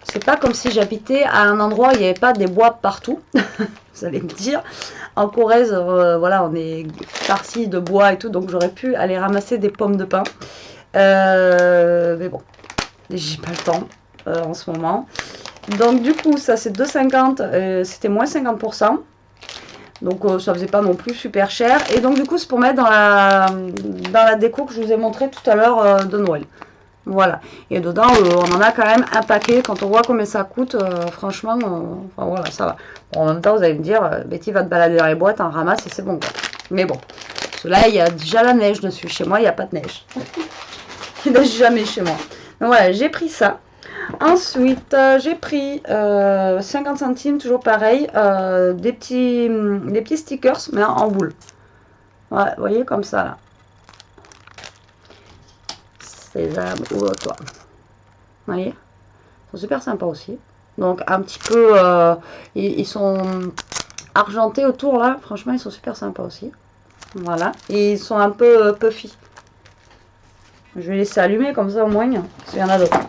C'est pas comme si j'habitais à un endroit où il n'y avait pas des bois partout. Vous allez me dire. En Corrèze, voilà, on est farci de bois et tout, donc j'aurais pu aller ramasser des pommes de pin. Mais bon, j'ai pas le temps en ce moment. Donc du coup, ça c'est 2,50, c'était moins 50%. Donc ça faisait pas non plus super cher. Et donc du coup c'est pour mettre dans la déco que je vous ai montré tout à l'heure de Noël. Voilà. Et dedans on en a quand même un paquet. Quand on voit combien ça coûte, franchement, enfin voilà, ça va. Bon, en même temps vous allez me dire, Betty va te balader dans les boîtes, en ramasse et c'est bon quoi. Mais bon, cela il y a déjà la neige dessus. Chez moi il n'y a pas de neige. Il neige jamais chez moi. Donc voilà, j'ai pris ça. Ensuite, j'ai pris 50 centimes, toujours pareil, des petits stickers, mais en boule. Ouais, vous voyez, comme ça, là. Sésame, ouvre-toi. Vous voyez? Ils sont super sympas aussi. Donc, un petit peu, ils sont argentés autour, là. Franchement, ils sont super sympas aussi. Voilà. Et ils sont un peu puffy. Je vais laisser allumer, comme ça, au moins, parce qu'il y en a d'autres.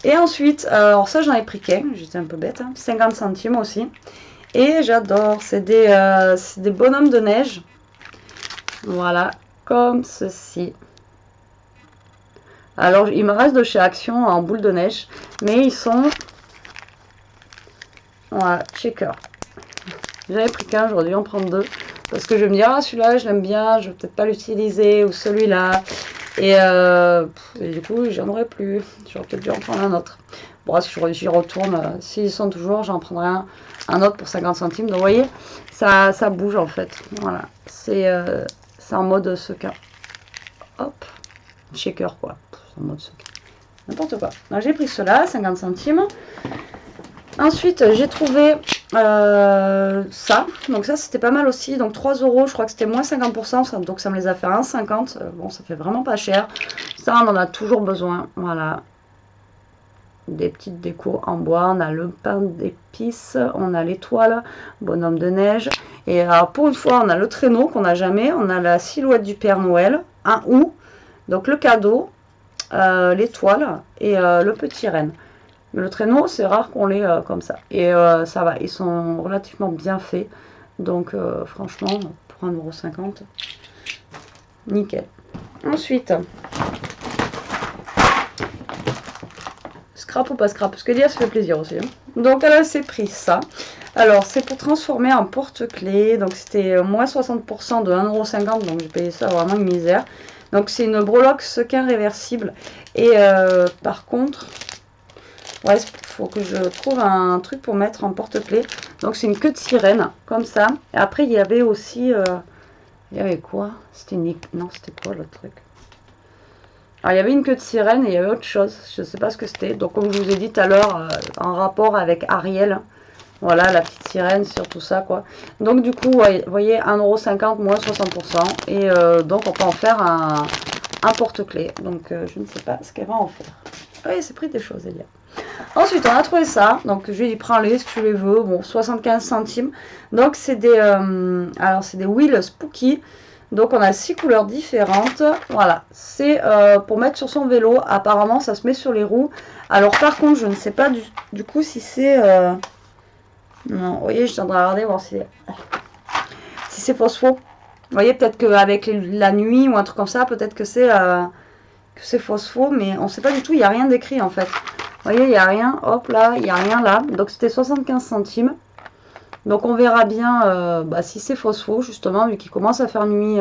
Et ensuite, alors ça j'en ai pris qu'un, j'étais un peu bête, hein, 50 centimes aussi. Et j'adore, c'est des bonhommes de neige. Voilà, comme ceci. Alors il me reste de chez Action en boule de neige, mais ils sont... Voilà, shaker. J'avais pris qu'un, aujourd'hui on prend deux. Parce que je vais me dire, ah celui-là je l'aime bien, je vais peut-être pas l'utiliser, ou celui-là. Et du coup, j'en aurais plus. J'aurais peut-être dû en prendre un autre. Bon, si j'y retourne, s'ils sont toujours, j'en prendrai un autre pour 50 centimes. Donc, vous voyez, ça bouge en fait. Voilà. C'est en mode sequin. Hop. Shaker, quoi. C'est en mode sequin. N'importe quoi. Donc, j'ai pris cela, 50 centimes. Ensuite, j'ai trouvé ça. Donc ça, c'était pas mal aussi. Donc 3 €, je crois que c'était moins 50%. Donc ça me les a fait 1,50 €. Bon, ça fait vraiment pas cher. Ça, on en a toujours besoin. Voilà. Des petites décos en bois. On a le pain d'épices. On a l'étoile. Bonhomme de neige. Et alors, pour une fois, on a le traîneau qu'on n'a jamais. On a la silhouette du Père Noël. Un ou. Donc le cadeau. L'étoile. Et le petit renne. Mais le traîneau, c'est rare qu'on l'ait comme ça. Et ça va, ils sont relativement bien faits. Donc franchement, pour 1,50 €, nickel. Ensuite, scrap ou pas scrap, parce que Elia ça fait plaisir aussi. Hein. Donc elle s'est pris ça. Alors c'est pour transformer en porte-clés. Donc c'était moins 60% de 1,50 €. Donc j'ai payé ça vraiment une misère. Donc c'est une breloque sequin réversible. Et par contre, ouais, il faut que je trouve un truc pour mettre en porte-clés. Donc c'est une queue de sirène, comme ça. Et après il y avait aussi... il y avait quoi? C'était une... Non, c'était quoi l'autre truc? Alors il y avait une queue de sirène et il y avait autre chose. Je ne sais pas ce que c'était. Donc comme je vous ai dit tout à l'heure, en rapport avec Ariel. Voilà, la petite sirène sur tout ça, quoi. Donc du coup, vous voyez, 1,50 € moins 60%. Et donc on peut en faire un porte-clés. Donc je ne sais pas ce qu'elle va en faire. Oui, c'est pris des choses, Elia. Ensuite, on a trouvé ça. Donc, je lui ai dit, prends-les si tu les veux. Bon, 75 centimes. Donc, c'est des, alors, c'est des wheels spooky. Donc, on a 6 couleurs différentes. Voilà. C'est pour mettre sur son vélo. Apparemment, ça se met sur les roues. Alors, par contre, je ne sais pas du coup si c'est... Non, vous voyez, je suis en train de regarder, voir si c'est phospho. Vous voyez, peut-être qu'avec la nuit ou un truc comme ça, peut-être que c'est phospho. Mais on ne sait pas du tout. Il n'y a rien d'écrit, en fait. Vous voyez, il n'y a rien, hop là, il n'y a rien là. Donc c'était 75 centimes. Donc on verra bien si c'est phospho, justement, vu qu'il commence à faire nuit,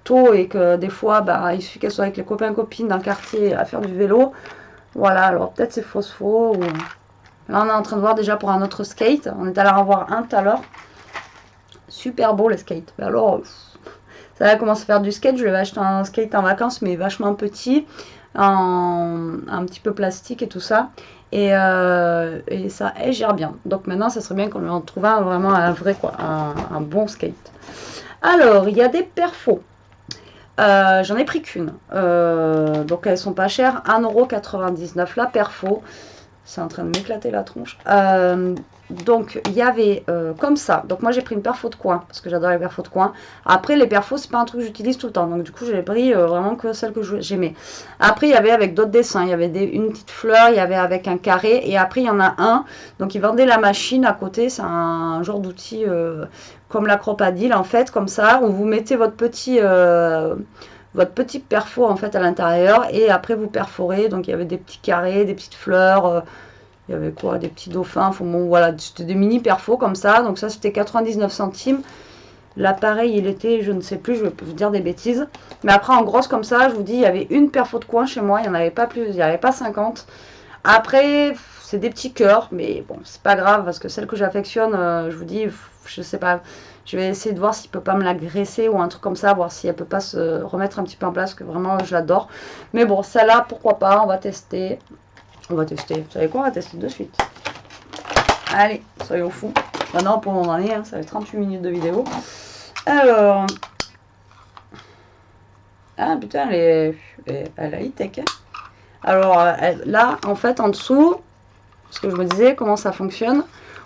tôt et que des fois, il suffit qu'elle soit avec les copains copines dans le quartier à faire du vélo. Voilà, alors peut-être c'est phospho. Ou... Là on est en train de voir déjà pour un autre skate. On est allé en voir un tout à l'heure. Super beau les skates. Mais alors, ça va commencer à faire du skate. Je vais acheter un skate en vacances, mais vachement petit. Un petit peu plastique et tout ça et ça elle gère bien, donc maintenant ça serait bien qu'on lui en trouve vraiment un vrai quoi, un bon skate. Alors il y a des perfos, j'en ai pris qu'une, donc elles sont pas chères, 1,99 € la perfo. C'est en train de m'éclater la tronche. Donc il y avait comme ça. Donc moi j'ai pris une perfo de coin parce que j'adore les perfos de coin. Après les perfos c'est pas un truc que j'utilise tout le temps. Donc du coup j'ai pris vraiment que celle que j'aimais. Après il y avait avec d'autres dessins. Il y avait une petite fleur, il y avait avec un carré. Et après il y en a un. Donc ils vendaient la machine à côté. C'est un genre d'outil comme la cropadile en fait. Comme ça où vous mettez votre petit perfo en fait à l'intérieur et après vous perforez. Donc il y avait des petits carrés, des petites fleurs, il y avait quoi, des petits dauphins, enfin bon voilà, c'était des mini perfos comme ça. Donc ça c'était 99 centimes. L'appareil il était, je ne sais plus, je vais vous dire des bêtises, mais après en grosse comme ça, je vous dis, il y avait une perfo de coin chez moi, il n'y en avait pas plus, il n'y avait pas 50. Après c'est des petits cœurs, mais bon c'est pas grave parce que celle que j'affectionne, je vous dis, je sais pas. Je vais essayer de voir s'il peut pas me la graisser ou un truc comme ça, voir si elle peut pas se remettre un petit peu en place, que vraiment je l'adore. Mais bon, celle-là, pourquoi pas, on va tester. On va tester. Vous savez quoi, on va tester de suite. Allez, soyons fous. Maintenant, pour mon année, hein, ça fait 38 minutes de vidéo. Alors. Ah putain, elle a high-tech. Hein. Alors, là, en fait, en dessous, parce que je me disais comment ça fonctionne,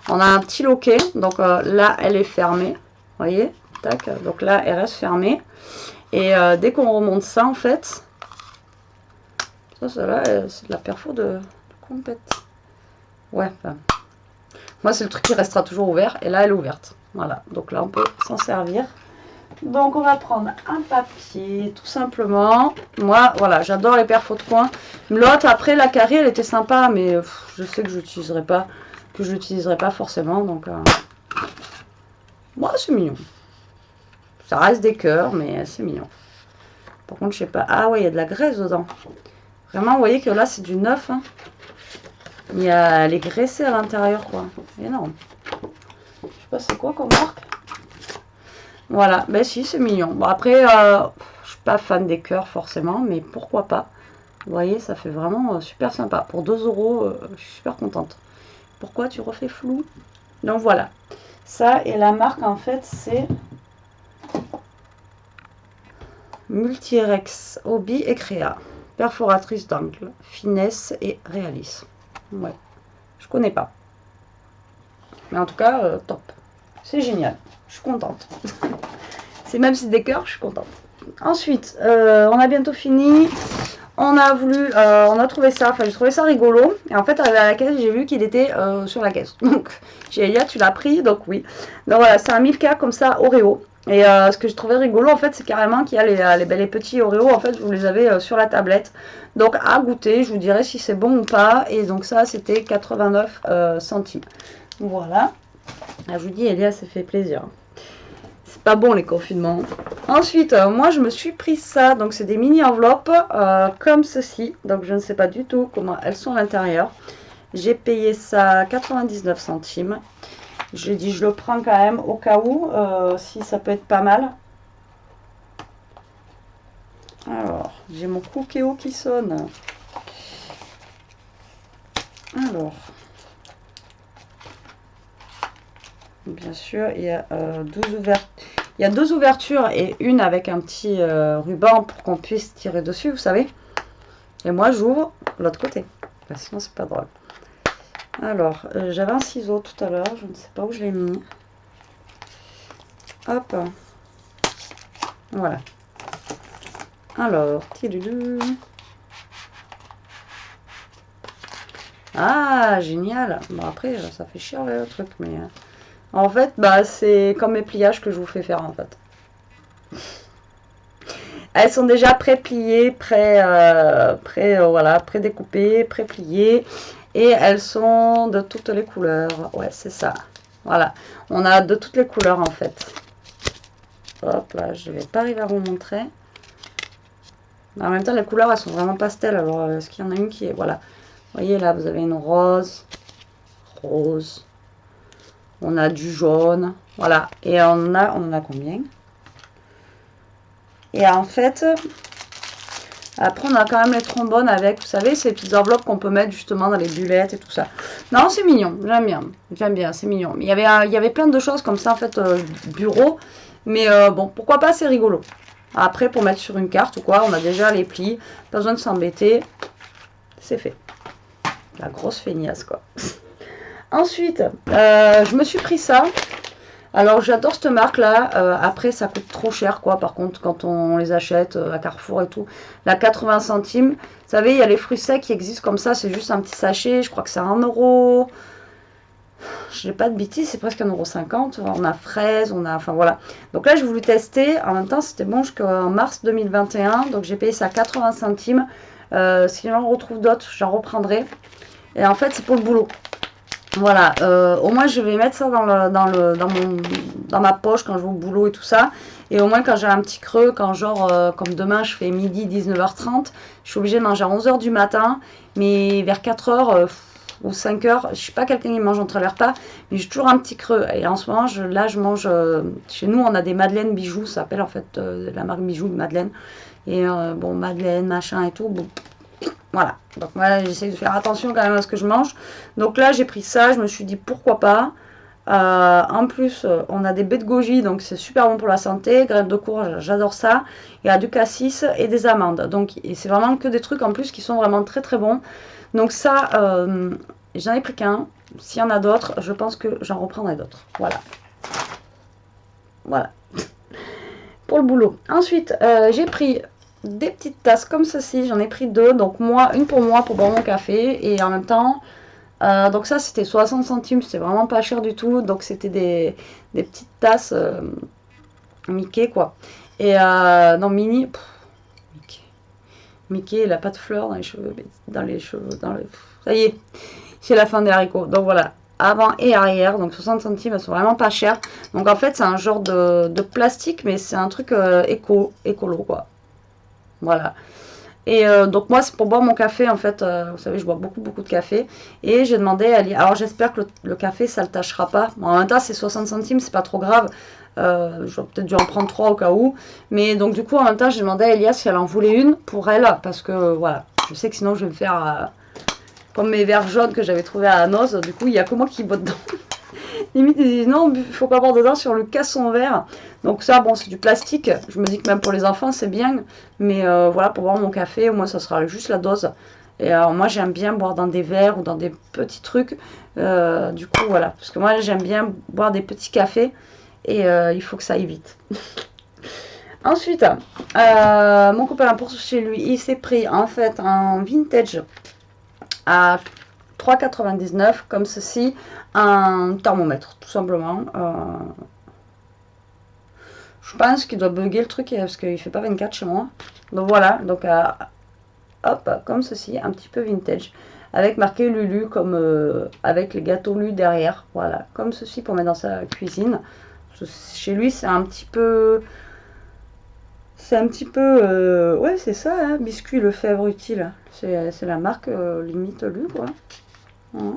on a un petit loquet. Donc là, elle est fermée. Vous voyez, tac, donc là elle reste fermée et dès qu'on remonte ça en fait, ça là c'est de la perfo de compète. Ouais, enfin, moi c'est le truc qui restera toujours ouvert et là elle est ouverte. Voilà, donc là on peut s'en servir. Donc on va prendre un papier tout simplement. Moi voilà, j'adore les perfos de coin. L'autre après la carrée elle était sympa mais je sais que je l'utiliserai pas, forcément donc moi c'est mignon. Ça reste des cœurs, mais c'est mignon. Par contre, je sais pas. Ah ouais, il y a de la graisse dedans. Vraiment, vous voyez que là, c'est du neuf. Hein. Elle est graissée à l'intérieur, quoi. Énorme. Je sais pas c'est quoi comme marque. Voilà, ben si, c'est mignon. Bon, après, je suis pas fan des cœurs, forcément, mais pourquoi pas. Vous voyez, ça fait vraiment super sympa. Pour 2 €, je suis super contente. Pourquoi tu refais flou? Donc voilà. Ça, et la marque, en fait, c'est... Multirex, Hobby et Créa. Perforatrice d'angle, finesse et réalisme. Ouais, je connais pas. Mais en tout cas, top. C'est génial. Je suis contente. C'est même si c'est des cœurs, je suis contente. Ensuite, on a bientôt fini. On a trouvé ça, enfin j'ai trouvé ça rigolo. Et en fait, arrivé à la caisse, j'ai vu qu'il était sur la caisse. Donc, j'ai dit, tu l'as pris, donc oui. Donc voilà, c'est un Milka comme ça, Oreo. Et ce que je trouvais rigolo, en fait, c'est carrément qu'il y a les petits Oreos, en fait, vous les avez sur la tablette. Donc, à goûter, je vous dirai si c'est bon ou pas. Et donc, ça, c'était 89 centimes. Voilà. Ah, je vous dis, Elia, ça fait plaisir. C'est pas bon, les confinements. Ensuite, moi, je me suis pris ça. Donc, c'est des mini enveloppes comme ceci. Donc, je ne sais pas du tout comment elles sont à l'intérieur. J'ai payé ça 99 centimes. J'ai dit, je le prends quand même au cas où, si ça peut être pas mal. Alors, j'ai mon Cookéo qui sonne. Alors, bien sûr, il y a 12 ouvertures. Il y a 2 ouvertures et une avec un petit ruban pour qu'on puisse tirer dessus, vous savez. Et moi, j'ouvre l'autre côté. Parce que sinon, c'est pas drôle. Alors, j'avais un ciseau tout à l'heure. Je ne sais pas où je l'ai mis. Hop. Voilà. Alors, tidou. Ah, génial. Bon, après, ça fait cher le truc, mais... en fait, bah, c'est comme mes pliages que je vous fais faire, en fait. Elles sont déjà pré-pliées, voilà, pré-découpées, pré-pliées. Et elles sont de toutes les couleurs. Ouais, c'est ça. Voilà. On a de toutes les couleurs, en fait. Hop, là, je ne vais pas arriver à vous montrer. En même temps, les couleurs, elles sont vraiment pastel. Alors, est-ce qu'il y en a une qui est... Voilà. Vous voyez, là, vous avez une rose. Rose. On a du jaune. Voilà. Et on en a combien? Et en fait, après, on a quand même les trombones avec, vous savez, ces petites enveloppes qu'on peut mettre justement dans les bulettes et tout ça. Non, c'est mignon. J'aime bien, c'est mignon. Mais il y avait plein de choses comme ça, en fait, bureau. Mais bon, pourquoi pas, c'est rigolo. Après, pour mettre sur une carte ou quoi, on a déjà les plis. Pas besoin de s'embêter. C'est fait. La grosse feignasse, quoi. Ensuite, je me suis pris ça. Alors, j'adore cette marque-là. Après, ça coûte trop cher, quoi. Par contre, quand on les achète à Carrefour et tout, la 80 centimes. Vous savez, il y a les fruits secs qui existent comme ça. C'est juste un petit sachet. Je crois que c'est 1 euro. Je n'ai pas de bêtises, c'est presque 1,50 €. On a fraises, on a... Enfin, voilà. Donc là, j'ai voulu tester. En même temps, c'était bon jusqu'en mars 2021. Donc, j'ai payé ça 80 centimes. Si j'en retrouve d'autres, j'en reprendrai. Et en fait, c'est pour le boulot. Voilà, au moins je vais mettre ça dans ma poche quand je vais au boulot et tout ça. Et au moins quand j'ai un petit creux, quand genre, comme demain je fais midi 19h30, je suis obligée de manger à 11h du matin. Mais vers 4h ou 5h, je suis pas quelqu'un qui mange entre les repas, mais j'ai toujours un petit creux. Et en ce moment, là je mange, chez nous on a des madeleines bijoux, ça s'appelle en fait la marque bijoux de Madeleine. Et bon, madeleine, machin et tout, bon. Voilà, donc moi j'essaie de faire attention quand même à ce que je mange. Donc là j'ai pris ça, je me suis dit pourquoi pas. En plus on a des baies de goji, donc c'est super bon pour la santé. Graines de courge, j'adore ça. Il y a du cassis et des amandes. Donc c'est vraiment que des trucs en plus qui sont vraiment très très bons. Donc ça, j'en ai pris qu'un. S'il y en a d'autres, je pense que j'en reprendrai d'autres. Voilà. Voilà. Pour le boulot. Ensuite, j'ai pris des petites tasses comme ceci, j'en ai pris 2, donc une pour moi pour boire mon café, et en même temps, donc ça c'était 60 centimes, c'était vraiment pas cher du tout, donc c'était des petites tasses Mickey quoi, et non Minnie, Mickey il a pas de fleurs dans les cheveux, ça y est, c'est la fin des haricots, donc voilà, avant et arrière, donc 60 centimes, elles sont vraiment pas chères, donc en fait c'est un genre de plastique, mais c'est un truc écolo quoi. Voilà. Et donc moi c'est pour boire mon café en fait, vous savez je bois beaucoup de café. Et j'ai demandé à Elias, alors j'espère que le café ça le tâchera pas. Bon, en même temps c'est 60 centimes, c'est pas trop grave. J'aurais peut-être dû en prendre 3 au cas où. Mais donc du coup en même temps j'ai demandé à Elias si elle en voulait une pour elle. Parce que voilà, je sais que sinon je vais me faire comme mes verres jaunes que j'avais trouvé à Anos. Du coup il n'y a que moi qui bois dedans. Limite, ils disent non, il faut pas boire dedans sur le casson vert. Donc ça, bon, c'est du plastique. Je me dis que même pour les enfants, c'est bien. Mais voilà, pour boire mon café, moi, ça sera juste la dose. Et alors, moi, j'aime bien boire dans des verres ou dans des petits trucs. Du coup, voilà. Parce que moi, j'aime bien boire des petits cafés. Et il faut que ça aille vite. Ensuite, mon copain, pour chez lui, il s'est pris, en fait, un vintage à 3,99 comme ceci, un thermomètre tout simplement. Je pense qu'il doit bugger le truc parce qu'il fait pas 24 chez moi. Donc voilà, donc hop, comme ceci, un petit peu vintage. Avec marqué Lulu, comme avec les gâteaux Lulu derrière. Voilà, comme ceci pour mettre dans sa cuisine. Chez lui, c'est un petit peu... C'est un petit peu... ouais, c'est ça, hein, Biscuit Lefebvre Utile. C'est la marque limite Lulu, quoi. Voilà.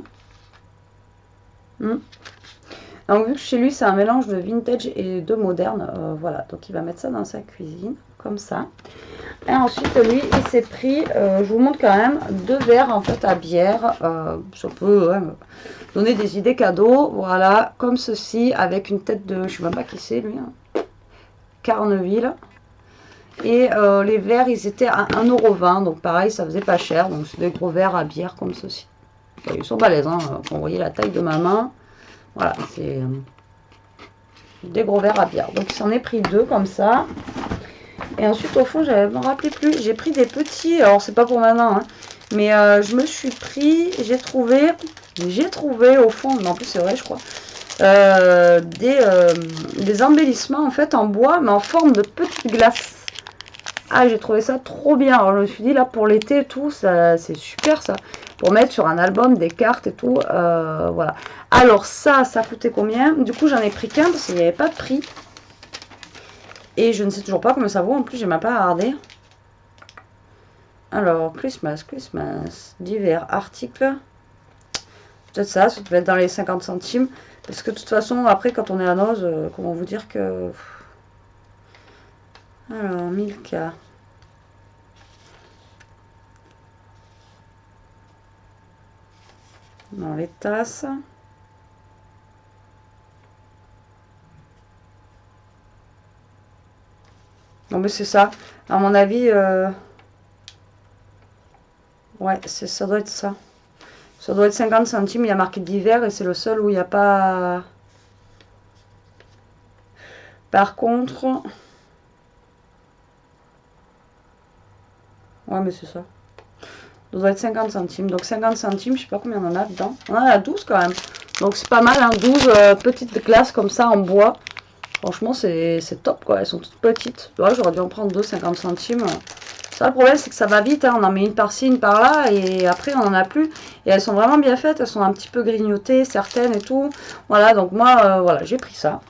Donc vu que chez lui c'est un mélange de vintage et de moderne, voilà, donc il va mettre ça dans sa cuisine, comme ça. Et ensuite lui il s'est pris, je vous montre quand même, 2 verres en fait à bière, ça peut donner des idées cadeaux, voilà, comme ceci, avec une tête de, je sais même pas qui c'est lui, hein, Carneville. Et les verres ils étaient à 1,20 €, donc pareil ça faisait pas cher, donc c'est des gros verres à bière comme ceci. Ils sont balèzes, hein, vous voyez la taille de ma main. Voilà, c'est des gros verres à bière. Donc, il s'en est pris 2 comme ça. Et ensuite, au fond, je ne me rappelais plus. J'ai pris des petits, alors c'est pas pour maintenant, hein, mais je me suis pris, j'ai trouvé au fond, mais en plus c'est vrai, je crois, des embellissements en fait en bois, mais en forme de petites glaces. Ah, j'ai trouvé ça trop bien. Alors, je me suis dit, là, pour l'été et tout, c'est super, ça. Pour mettre sur un album des cartes et tout. Voilà. Alors, ça coûtait combien? Du coup, j'en ai pris qu'un parce qu'il n'y avait pas de prix. Et je ne sais toujours pas combien ça vaut. En plus, j'ai même pas regardé. Alors, Christmas, divers articles. Peut-être ça devait être dans les 50 centimes. Parce que de toute façon, après, quand on est à Noz, comment vous dire que... Alors, Milka. Dans les tasses. Non mais c'est ça. À mon avis, ouais, ça doit être ça. Ça doit être 50 centimes. Il y a marqué d'hiver et c'est le seul où il n'y a pas... Par contre... Ouais, mais c'est ça. Ça doit être 50 centimes. Donc 50 centimes, je sais pas combien on en a dedans. On en a 12 quand même. Donc c'est pas mal, hein, 12 petites glaces comme ça en bois. Franchement, c'est top quoi. Elles sont toutes petites. Ouais, j'aurais dû en prendre 2, 50 centimes. Ça, le problème, c'est que ça va vite. Hein. On en met une par-ci, une par-là. Et après, on n'en a plus. Et elles sont vraiment bien faites. Elles sont un petit peu grignotées, certaines et tout. Voilà, donc moi, voilà, j'ai pris ça.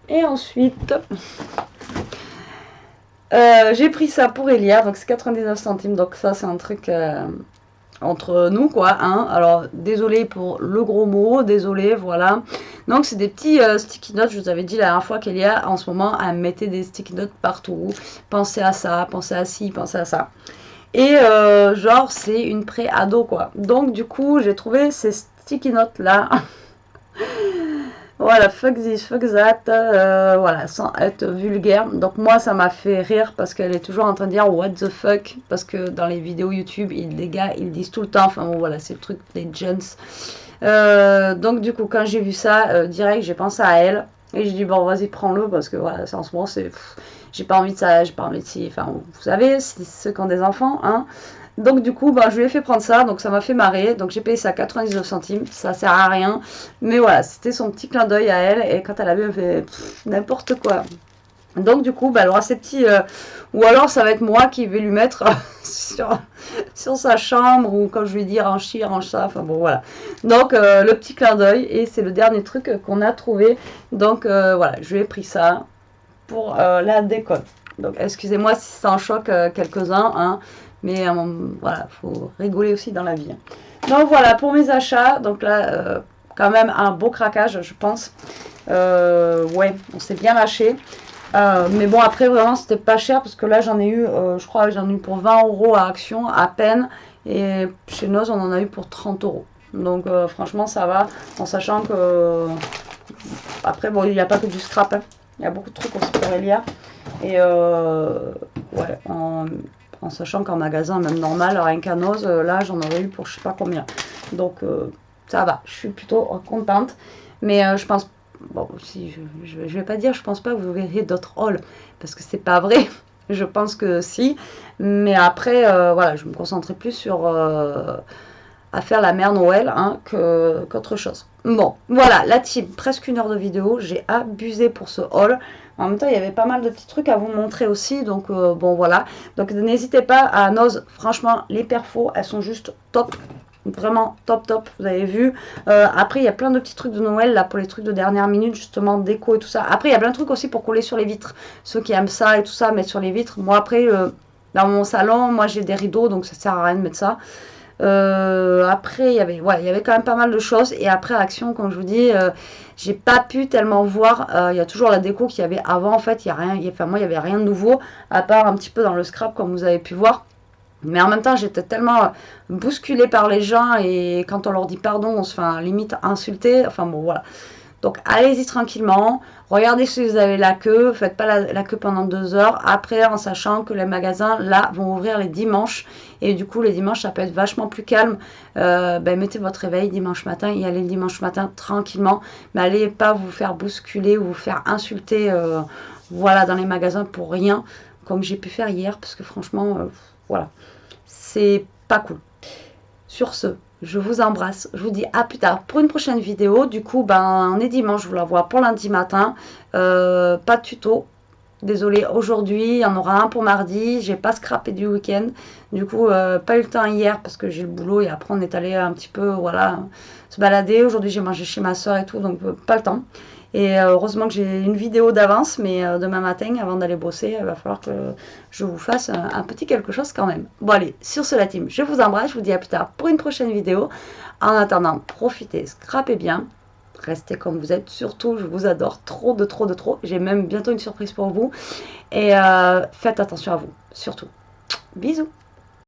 Et ensuite... j'ai pris ça pour Elia, donc c'est 99 centimes, donc ça c'est un truc entre nous quoi, hein. Alors désolé pour le gros mot, désolé, voilà. Donc c'est des petits sticky notes, je vous avais dit la dernière fois qu'Elia en ce moment elle mettait des sticky notes partout, pensez à ça, pensez à ci, pensez à ça. Et genre c'est une pré-ado quoi, donc du coup j'ai trouvé ces sticky notes là. Voilà, fuck this, fuck that, voilà, sans être vulgaire. Donc moi, ça m'a fait rire parce qu'elle est toujours en train de dire what the fuck, parce que dans les vidéos YouTube, les gars, ils disent tout le temps, enfin bon, voilà, c'est le truc des jeunes. Donc du coup, quand j'ai vu ça, direct, j'ai pensé à elle. Et j'ai dit, bon, vas-y, prends-le, parce que voilà, en ce moment, c'est... J'ai pas envie de ça, j'ai pas envie de ci, enfin, vous savez, c'est ceux qui ont des enfants, hein. Donc du coup, bah, je lui ai fait prendre ça, donc ça m'a fait marrer. Donc j'ai payé ça 99 centimes, ça sert à rien. Mais voilà, c'était son petit clin d'œil à elle. Et quand elle a vu, elle fait n'importe quoi. Donc du coup, bah, elle aura ces petits... ou alors ça va être moi qui vais lui mettre sur sa chambre. Ou quand je lui dis range ci, range ça. Enfin bon, voilà. Donc le petit clin d'œil. Et c'est le dernier truc qu'on a trouvé. Donc voilà, je lui ai pris ça pour la déconne. Donc excusez-moi si ça en choque quelques-uns, hein. Mais voilà, faut rigoler aussi dans la vie. Donc voilà pour mes achats. Donc là, quand même un beau craquage, je pense. Ouais, on s'est bien lâché. Mais bon, après, vraiment, c'était pas cher parce que là, j'en ai eu, je crois que j'en ai eu pour 20 € à Action, à peine. Et chez Noz, on en a eu pour 30 €. Donc franchement, ça va. En sachant que. Après, bon, il n'y a pas que du scrap. Hein. Il y a beaucoup de trucs aussi pour Elia. Et ouais, en sachant qu'en magasin, même normal, rien qu'à Noz, là, j'en aurais eu pour je sais pas combien. Donc, ça va, je suis plutôt contente. Mais je pense, bon, si je vais pas dire, je pense pas que vous verrez d'autres hauls, parce que c'est pas vrai. Je pense que si. Mais après, voilà, je me concentrais plus sur à faire la mère Noël hein, qu'autre chose. Bon, voilà, la team, presque 1 heure de vidéo. J'ai abusé pour ce haul. En même temps, il y avait pas mal de petits trucs à vous montrer aussi. Donc, bon, voilà. Donc, n'hésitez pas à Nose. Franchement, les perfos, elles sont juste top. Vraiment top top, vous avez vu. Après, il y a plein de petits trucs de Noël, là, pour les trucs de dernière minute, justement, déco et tout ça. Après, il y a plein de trucs aussi pour coller sur les vitres. Ceux qui aiment ça et tout ça, mettre sur les vitres. Moi, après, dans mon salon, moi, j'ai des rideaux, donc ça sert à rien de mettre ça. Après, il y avait quand même pas mal de choses. Et après, Action, comme je vous dis, j'ai pas pu tellement voir. Il y a toujours la déco qu'il y avait avant. En fait, il y a rien. Enfin, moi, il y avait rien de nouveau, à part un petit peu dans le scrap, comme vous avez pu voir. Mais en même temps, j'étais tellement bousculée par les gens. Et quand on leur dit pardon, on se fait limite insulter. Enfin, bon, voilà. Donc allez-y tranquillement, regardez si vous avez la queue, faites pas la queue pendant 2 heures, après en sachant que les magasins là vont ouvrir les dimanches, et du coup les dimanches ça peut être vachement plus calme, mettez votre réveil dimanche matin et allez le dimanche matin tranquillement, mais allez pas vous faire bousculer ou vous faire insulter voilà, dans les magasins pour rien, comme j'ai pu faire hier, parce que franchement, voilà, c'est pas cool. Sur ce, je vous embrasse, je vous dis à plus tard pour une prochaine vidéo. Du coup, on est dimanche, je vous la vois pour lundi matin. Pas de tuto, désolé, aujourd'hui, il y en aura un pour mardi. J'ai pas scrappé du week-end. Du coup, pas eu le temps hier parce que j'ai le boulot et après on est allé un petit peu, voilà, se balader. Aujourd'hui, j'ai mangé chez ma soeur et tout, donc pas le temps. Et heureusement que j'ai une vidéo d'avance, mais demain matin, avant d'aller bosser, il va falloir que je vous fasse un petit quelque chose quand même. Bon allez, sur ce la team, je vous embrasse, je vous dis à plus tard pour une prochaine vidéo. En attendant, profitez, scrapez bien, restez comme vous êtes, surtout je vous adore trop de trop de trop. J'ai même bientôt une surprise pour vous. Et faites attention à vous, surtout. Bisous.